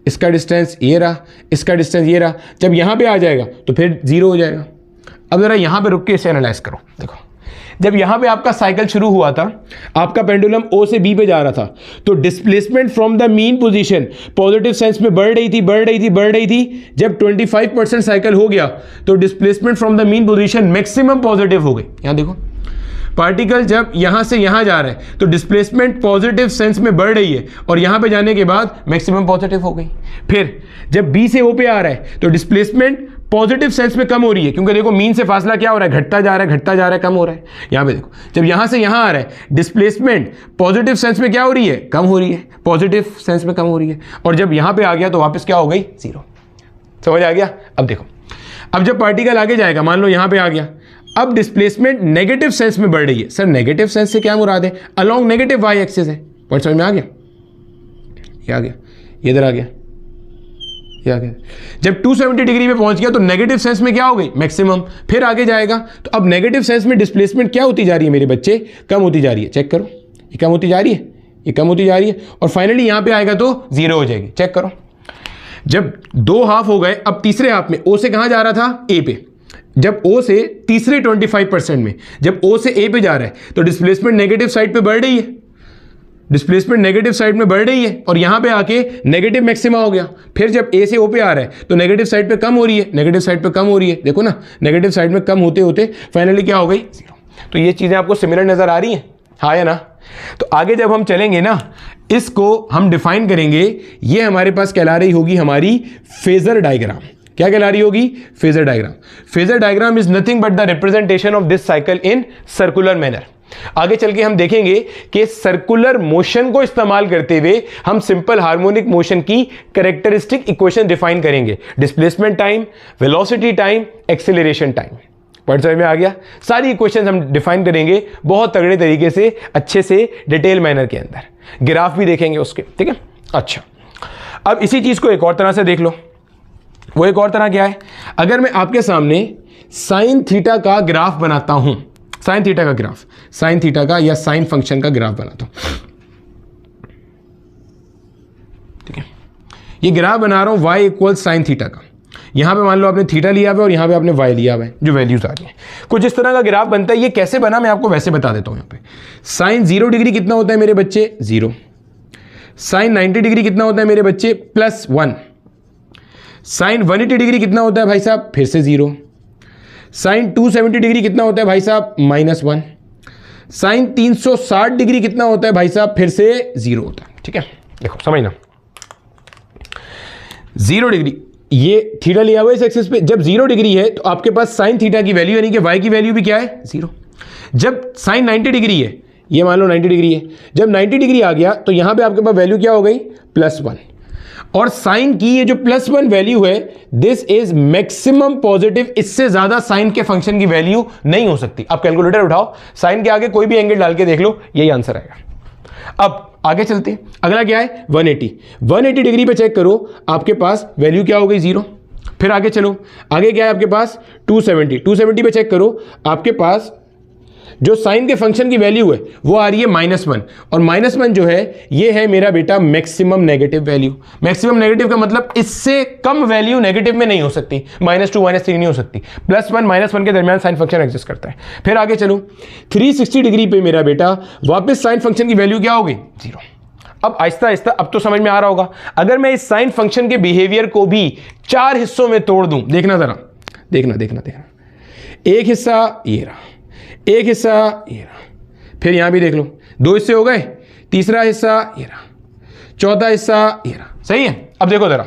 इसका डिस्टेंस ये रहा, इसका डिस्टेंस ये रहा। जब यहां पे आ जाएगा तो फिर 0 हो जाएगा। अब जरा यहां पे रुक के इसे एनालाइज करो। देखो जब यहां पे आपका साइकिल शुरू हुआ था, आपका पेंडुलम O से B पे जा रहा था, तो displacement from the mean position positive sense में बढ़ रही थी बढ़ रही थी बढ़ रही थी। जब 25% साइकिल हो गया तो displacement from the mean position maximum positive हो गई। यहां देखो पार्टिकल जब यहां से यहां जा रहा है तो डिस्प्लेसमेंट पॉजिटिव सेंस में बढ़ रही है और यहां पे जाने के बाद मैक्सिमम पॉजिटिव हो गई। फिर जब B से O पे आ रहा है तो डिस्प्लेसमेंट पॉजिटिव सेंस में कम हो रही है, क्योंकि देखो मीन से फासला क्या हो रहा है, घटता जा रहा है घटता जा रहा है, कम हो रहा है। यहां पे देखो जब यहां से यहां आ रहा है डिस्प्लेसमेंट पॉजिटिव सेंस में क्या हो रही है, कम हो रही है, पॉजिटिव सेंस में कम हो रही है। और जब यहां पे आ गया तो वापस क्या हो गई, 0। समझ आ गया। अब देखो, अब जब पार्टिकल आगे जाएगा, मान लो यहां पे आ गया, अब डिस्प्लेसमेंट नेगेटिव सेंस में बढ़ रही है। सर नेगेटिव सेंस से क्या मुराद है, अलोंग नेगेटिव वाई एक्सिस है। पॉइंट समझ में आ गया, ये आ गया, ये इधर आ गया, ये आ गया। जब 270 डिग्री पे पहुंच गया तो नेगेटिव सेंस में क्या हो गई, मैक्सिमम। फिर आगे जाएगा तो अब नेगेटिव सेंस में डिस्प्लेसमेंट क्या होती जा रही है मेरे बच्चे, कम होती जा रही है। चेक करो, ये कम होती जा रही है, ये कम होती जा रही है, और फाइनली यहां पे आएगा तो 0 हो जाएगी। चेक करो, जब 2 हाफ हो गए, अब तीसरे हाफ में O से कहां जा रहा था, A पे। जब O से तीसरे 25% में जब O से A पे जा रहा है तो डिस्प्लेसमेंट नेगेटिव साइड पे बढ़ रही है, डिस्प्लेसमेंट नेगेटिव साइड में बढ़ रही है और यहां पे आके नेगेटिव मैक्सिमा हो गया। फिर जब A से O पे आ रहा है तो नेगेटिव साइड पे कम हो रही है, नेगेटिव साइड पे कम हो रही है। देखो ना, नेगेटिव साइड में कम होते होते फाइनली क्या हो गई, 0। तो ये चीजें आपको सिमिलर नजर आ रही हैं, हाँ या ना। तो आगे जब हम चलेंगे ना, इसको हम डिफाइन करेंगे, ये हमारे पास कहला रही होगी हमारी फेजर डायग्राम। क्या कहला रही होगी? Phasor diagram. Phasor diagram is nothing but the representation of this cycle in circular manner. आगे चल के हम देखेंगे कि सर्कुलर मोशन को इस्तेमाल करते हुए हम सिंपल हार्मोनिक मोशन की कैरेक्टरिस्टिक इक्वेशन डिफाइन करेंगे। Displacement time, velocity time, acceleration time. पढ़ समझ में आ गया? सारी इक्वेशंस हम डिफाइन करेंगे बहुत तगड़े तरीके से, अच्छे से, डिटेल मैनर के अंदर। ग्राफ भी देखेंगे उसके, ठीक है। अच्छा, अब इसी चीज को एक और तरह से देख लो। वो एक और तरह क्या है? अगर मैं आपके सामने साइन थीटा का ग्राफ बनाता हूं, साइन थीटा का ग्राफ, साइन थीटा का या साइन फंक्शन का ग्राफ बनाता हूं, ठीक है। ये ग्राफ बना रहा हूं y इक्वल साइन थीटा का। यहां पे मान लो आपने थीटा लिया हुआ है और यहां पे आपने y लिया हुआ है, जो वैल्यूज आ रही हैं। कुछ इस तरह का ग्राफ बनता है। ये कैसे बना मैं आपको वैसे बता देता हूं। यहां पे साइन 0 डिग्री कितना होता है मेरे बच्चे? 0। साइन 90 डिग्री कितना होता है मेरे बच्चे? +1। साइन 180 डिग्री कितना होता है भाई साहब? फिर से 0। साइन 270 डिग्री कितना होता है भाई साहब? -1। साइन 360 डिग्री कितना होता है भाई साहब? फिर से 0 होता है, ठीक है। देखो समझना, 0 डिग्री, ये थीटा लिया हुआ है इस एक्सिस पे। जब 0 डिग्री है तो आपके पास साइन थीटा की वैल्यू यानी कि y की वैल्यू भी क्या है? 0। जब साइन 90 डिग्री है, ये मान लो 90 डिग्री है, जब 90 डिग्री आ गया तो यहां पे आपके पास वैल्यू क्या हो गई? +1। और साइन की ये जो +1 वैल्यू है, दिस इज मैक्सिमम पॉजिटिव। इससे ज्यादा साइन के फंक्शन की वैल्यू नहीं हो सकती। आप कैलकुलेटर उठाओ, साइन के आगे कोई भी एंगल डाल के देख लो, यही आंसर आएगा। अब आगे चलते हैं, अगला क्या है? 180। 180 डिग्री पे चेक करो, आपके पास वैल्यू क्या हो गई? 0। फिर आगे चलो, आगे क्या है आपके पास? 270। 270 पे चेक करो, आपके पास जो साइन के फंक्शन की वैल्यू है वो आ रही है -1। और -1 जो है ये है मेरा बेटा maximum negative value. Maximum negative का मतलब इससे कम वैल्यू नेगेटिव में नहीं हो सकती, -2 -3 नहीं हो सकती। +1 -1 के दरमियान साइन फंक्शन एग्जिस्ट करता है। फिर आगे चलो, 360 डिग्री पे मेरा बेटा वापस साइन फंक्शन की वैल्यू क्या हो गई? 0। अब आहिस्ता आहिस्ता अब तो समझ में आ रहा होगा। अगर मैं इस साइन फंक्शन के बिहेवियर को भी 4 हिस्सों में तोड़ दूं, देखना जरा, देखना देखना देखना। एक हिस्सा ये रहा, एक हिस्सा ये रहा, फिर यहां भी देख लो, 2 हिस्से हो गए, तीसरा हिस्सा ये रहा, चौथा हिस्सा ये रहा। सही है? अब देखो जरा,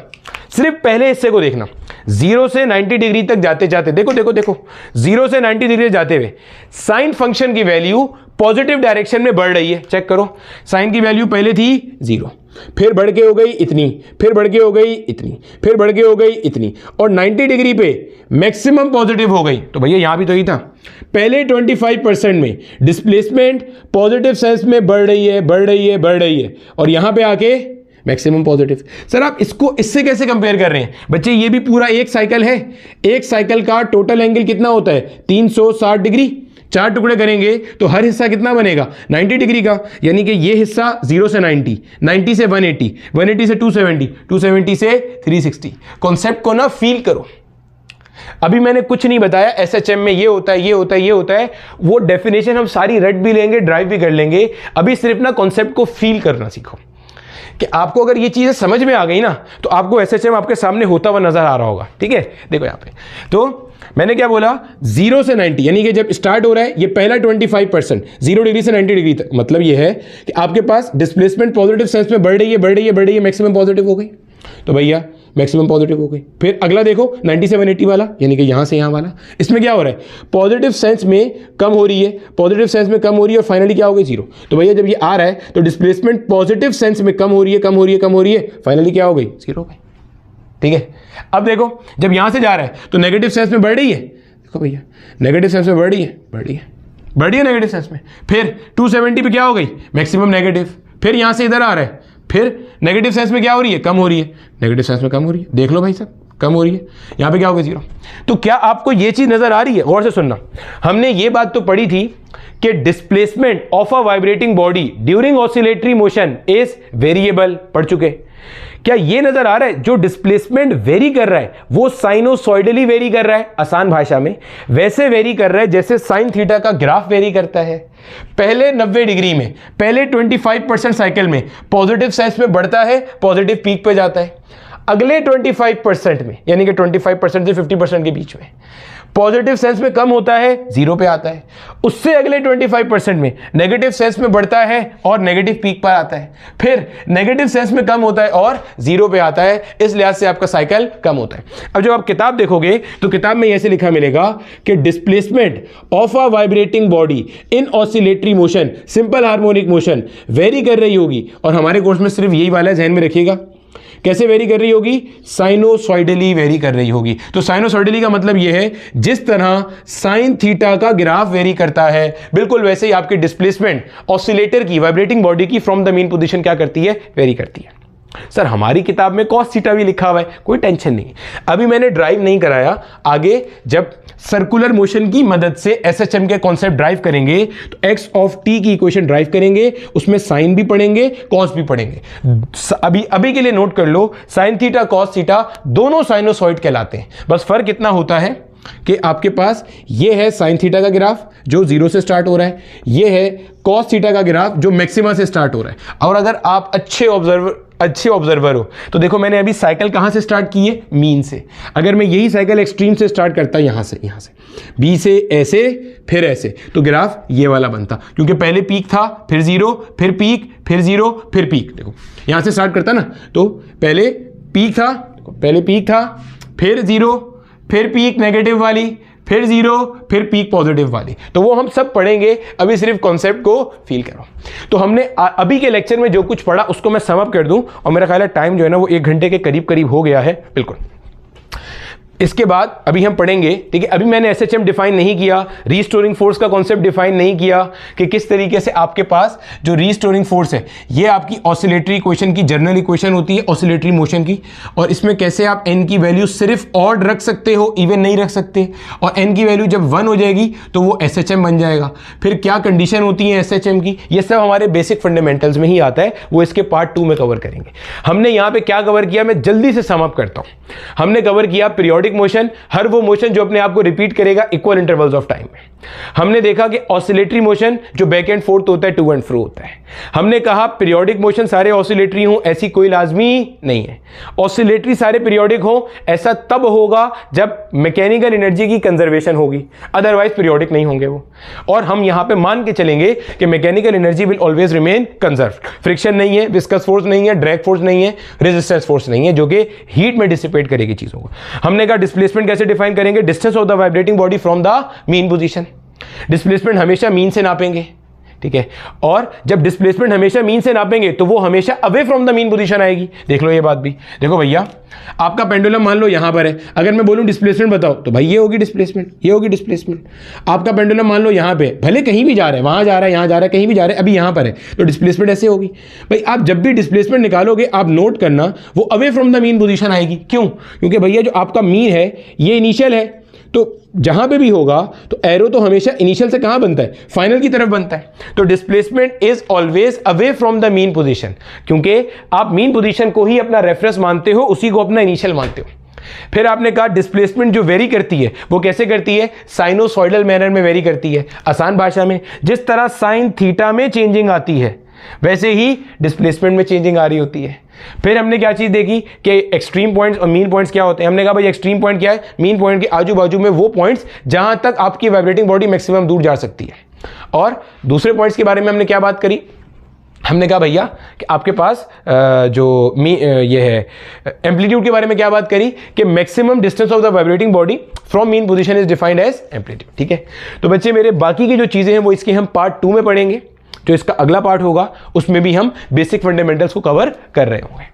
सिर्फ पहले हिस्से को देखना। 0 से 90 डिग्री तक जाते जाते देखो देखो देखो, 0 से 90 डिग्री जाते हुए साइन फंक्शन की वैल्यू पॉजिटिव डायरेक्शन में बढ़ रही है। चेक करो, साइन की वैल्यू पहले थी 0, फिर बढ़ के हो गई इतनी, फिर बढ़ के हो गई इतनी, फिर बढ़ के हो गई इतनी, और 90 डिग्री पे मैक्सिमम पॉजिटिव हो गई। तो भैया यहां भी तो ही था, पहले 25% में डिस्प्लेसमेंट पॉजिटिव सेंस में बढ़ रही है, बढ़ रही है, बढ़ रही है, और यहां पे आके मैक्सिमम पॉजिटिव। सर आप इसको इससे कैसे कंपेयर कर रहे हैं? बच्चे ये भी पूरा एक साइकिल है। एक साइकिल का टोटल एंगल कितना होता है? 360 डिग्री। 4 टुकड़े करेंगे तो हर हिस्सा कितना बनेगा? 90 डिग्री का। यानी कि ये हिस्सा 0 से 90, 90 से 180, 180 से 270, 270 से 360। कॉन्सेप्ट को ना फील करो। अभी मैंने कुछ नहीं बताया एसएचएम में ये होता है, ये होता है, ये होता है। वो डेफिनेशन हम सारी रट भी लेंगे, ड्राइव भी कर लेंगे। अभी सिर्फ ना कॉन्सेप्ट को फील करना सीखो कि आपको अगर ये चीजें समझ में आ गई ना तो आपको एसएचएम आपके सामने होता हुआ नजर आ रहा होगा। ठीक है, देखो यहां पे तो मैंने क्या बोला, 0 से 90, यानी कि जब स्टार्ट हो रहा है ये पहला 25%, 0 डिग्री से 90 डिग्री तक, मतलब ये है कि आपके पास डिस्प्लेसमेंट पॉजिटिव सेंस में बढ़ रही है, बढ़ रही है, बढ़ रही है, मैक्सिमम पॉजिटिव हो गई। तो भैया मैक्सिमम पॉजिटिव हो गई। फिर अगला देखो 90 से 180 वाला, यानी कि यहां से यहां वाला, इसमें क्या हो रहा है? पॉजिटिव सेंस में कम हो रही है, पॉजिटिव सेंस में कम हो रही है, और फाइनली क्या हो गई? 0। तो भैया जब ये आ रहा है तो डिस्प्लेसमेंट पॉजिटिव सेंस में कम हो रही है, कम हो रही है, कम हो रही है, फाइनली क्या हो गई? 0 हो गई। ठीक है, अब देखो जब यहां से जा रहा है तो नेगेटिव सेंस में बढ़ रही है। देखो भैया नेगेटिव सेंस में बढ़ रही है, बढ़ रही है, बढ़ रही है नेगेटिव सेंस में। फिर 270 पे क्या हो गई? Maximum negative. फिर यहां से इधर आ रहा है, फिर नेगेटिव सेंस में क्या हो रही है? कम हो रही है, नेगेटिव सेंस में कम हो रही है। देख लो भाई साहब, कम हो रही है। यहां पे क्या हो गया? 0। तो क्या आपको ये चीज नजर आ रही है? गौर से सुनना, हमने ये बात तो पढ़ी थी कि displacement of a vibrating body during oscillatory motion is variable, पढ़ चुके। क्या ये नजर आ रहा है जो डिस्प्लेसमेंट वेरी कर रहा है वो साइनोसॉइडली वेरी कर रहा है? आसान भाषा में वैसे वेरी कर रहा है जैसे साइन थीटा का ग्राफ वेरी करता है। पहले 90 डिग्री में, पहले 25% साइकिल में पॉजिटिव सेंस में बढ़ता है, पॉजिटिव पीक पे जाता है। अगले 25% में, यानी कि 25% से 50% के बीच में पॉजिटिव सेंस में कम होता है 0 पे आता है, उससे अगले 25% में नेगेटिव सेंस में बढ़ता है और नेगेटिव पीक पर आता है, फिर नेगेटिव सेंस में कम होता है और 0 पे आता है। इस लिहाज से आपका साइकिल कम होता है। अब जब आप किताब देखोगे तो किताब में ऐसे लिखा मिलेगा कि displacement of a vibrating body in oscillatory motion, simple harmonic motion very कर रही होगी। और हमारे कोर्स में सिर्फ यही वाला ध्यान में रखिएगा, कैसे वेरी कर रही होगी? साइनोसॉइडली वेरी कर रही होगी। तो साइनोसॉइडली का मतलब यह है जिस तरह साइन थीटा का ग्राफ वेरी करता है, बिल्कुल वैसे ही आपकी डिस्प्लेसमेंट ऑसिलेटर की, वाइब्रेटिंग बॉडी की फ्रॉम द मीन पोजीशन क्या करती है? वेरी करती है। सर हमारी किताब में कॉस थीटा भी लिखा हुआ है, कोई टेंशन नहीं। अभी मैंने ड्राइव नहीं कराया, आगे जब सर्कुलर मोशन की मदद से एसएचएम के कॉन्सेप्ट ड्राइव करेंगे तो एक्स ऑफ टी की इक्वेशन ड्राइव करेंगे, उसमें साइन भी पढ़ेंगे, कॉस भी पढ़ेंगे। अभी के लिए नोट कर लो, साइन थीटा कॉस थीटा दोनों साइनोसॉइड कहलाते हैं। बस फर्क इतना होता है कि आपके पास ये है साइन थीटा का ग्राफ जो 0 से स्टार्ट हो रहा है, ये है कॉस थीटा का ग्राफ जो मैक्सिमा से स्टार्ट हो रहा है। और अगर आप अच्छे ऑब्जर्वर हो तो देखो मैंने अभी साइकिल कहां से स्टार्ट की है? मीन से। अगर मैं यही साइकिल एक्सट्रीम से स्टार्ट करता, यहां से बी से ऐसे फिर ऐसे, तो ग्राफ ये वाला बनता, क्योंकि पहले पीक था, फिर 0, फिर पीक, फिर 0, फिर पीक। देखो यहां से स्टार्ट करता ना, तो पहले पीक था, फिर 0, फिर पीक नेगेटिव वाली, फिर 0, फिर पीक पॉजिटिव वाली। तो वो हम सब पढ़ेंगे, अभी सिर्फ कॉन्सेप्ट को फील करो। तो हमने अभी के लेक्चर में जो कुछ पढ़ा उसको मैं सम अप कर दूं, और मेरा ख्याल है टाइम जो है ना वो 1 घंटे के करीब हो गया है। बिल्कुल इसके बाद अभी हम पढ़ेंगे, ठीक है। अभी मैंने एसएचएम डिफाइन नहीं किया, रीस्टोरिंग फोर्स का कॉन्सेप्ट डिफाइन नहीं किया कि किस तरीके से आपके पास जो रीस्टोरिंग फोर्स है ये आपकी ऑसिलेटरी इक्वेशन की जनरल इक्वेशन होती है ऑसिलेटरी मोशन की, और इसमें कैसे आप एन की वैल्यू सिर्फ ऑड रख सकते हो, इवन नहीं रख सकते, और एन की वैल्यू जब 1 हो जाएगी तो वो एसएचएम बन जाएगा। फिर क्या कंडीशन होती है एसएचएम की, ये सब हमारे बेसिक फंडामेंटल्स में ही आता है, वो इसके पार्ट 2 में कवर करेंगे। हमने यहाँ पे क्या कवर किया, मैं जल्दी से सम अप करता हूँ। हमने कवर किया पीरियोडिक मोशन, हर वो मोशन जो अपने आप को रिपीट करेगा इक्वल इंटरवल्स ऑफ टाइम में। हमने देखा कि ऑसिलेटरी मोशन जो बैक एंड फोर्थ होता है, टू एंड फ्रो होता है। हमने कहा पीरियोडिक मोशन सारे ऑसिलेटरी हों ऐसी कोई लाजमी नहीं है, ऑसिलेटरी सारे पीरियोडिक हों ऐसा तब होगा जब मैकेनिकल एनर्जी की कंजर्वेशन होगी, अदरवाइज पीरियोडिक नहीं होंगे वो। और हम यहां पे मान के चलेंगे कि mechanical energy will always remain conserved, friction नहीं है, विस्कस फोर्स नहीं है, ड्रैग फोर्स नहीं है, रेजिस्टेंस फोर्स नहीं है जो कि हीट में डिसिपेट करेगी चीजों को। हमने कहा डिस्प्लेसमेंट कैसे डिफाइन करेंगे, distance of the vibrating body from the mean position. Displacement हमेशा मीन से नापेंगे, ठीक है। और जब डिस्प्लेसमेंट हमेशा मीन से नापेंगे तो वो हमेशा away from the mean position आएगी। देख लो ये बात भी, देखो भैया आपका पेंडुलम मान लो यहां पर है, अगर मैं बोलूं डिस्प्लेसमेंट बताओ तो भाई ये होगी डिस्प्लेसमेंट, ये होगी डिस्प्लेसमेंट। आपका पेंडुलम मान लो यहां पे, भले कहीं भी जा रहा है, वहां जा रहा है, यहां जा रहा है, कहीं भी जा रहा है, अभी यहां पर है तो डिस्प्लेसमेंट ऐसे होगी। भाई आप जब भी डिस्प्लेसमेंट निकालोगे आप नोट करना वो away from the mean position आएगी। क्यों? क्योंकि भैया जो आपका मीन है ये इनिशियल है, तो जहां पे भी होगा तो एरो तो हमेशा इनिशियल से कहां बनता है, फाइनल की तरफ बनता है। तो displacement is always away from the mean position, क्योंकि आप मीन पोजीशन को ही अपना रेफरेंस मानते हो, उसी को अपना इनिशियल मानते हो। फिर आपने कहा डिस्प्लेसमेंट जो वेरी करती है वो कैसे करती है, साइनोसॉइडल मैनर में वेरी करती है। आसान भाषा में जिस तरह साइन थीटा में चेंजिंग आती है वैसे ही डिस्प्लेसमेंट में चेंजिंग आ रही होती है। फिर हमने क्या चीज देखी कि एक्सट्रीम पॉइंट्स और मीन पॉइंट्स क्या होते हैं। हमने कहा भाई एक्सट्रीम पॉइंट क्या है, मीन पॉइंट के आजू बाजू में वो पॉइंट्स जहां तक आपकी वाइब्रेटिंग बॉडी मैक्सिमम दूर जा सकती है। और दूसरे पॉइंट्स के बारे में हमने क्या बात करी, हमने कहा भैया कि आपके पास ये है एम्पलीट्यूड के बारे में क्या बात करी कि maximum distance of the vibrating body from mean position is defined as amplitude, ठीक है। तो बच्चे मेरे बाकी की जो चीजें हैं वो इसके हम पार्ट 2 में पढ़ेंगे, जो इसका अगला पार्ट होगा उसमें भी हम बेसिक फंडामेंटल्स को कवर कर रहे होंगे।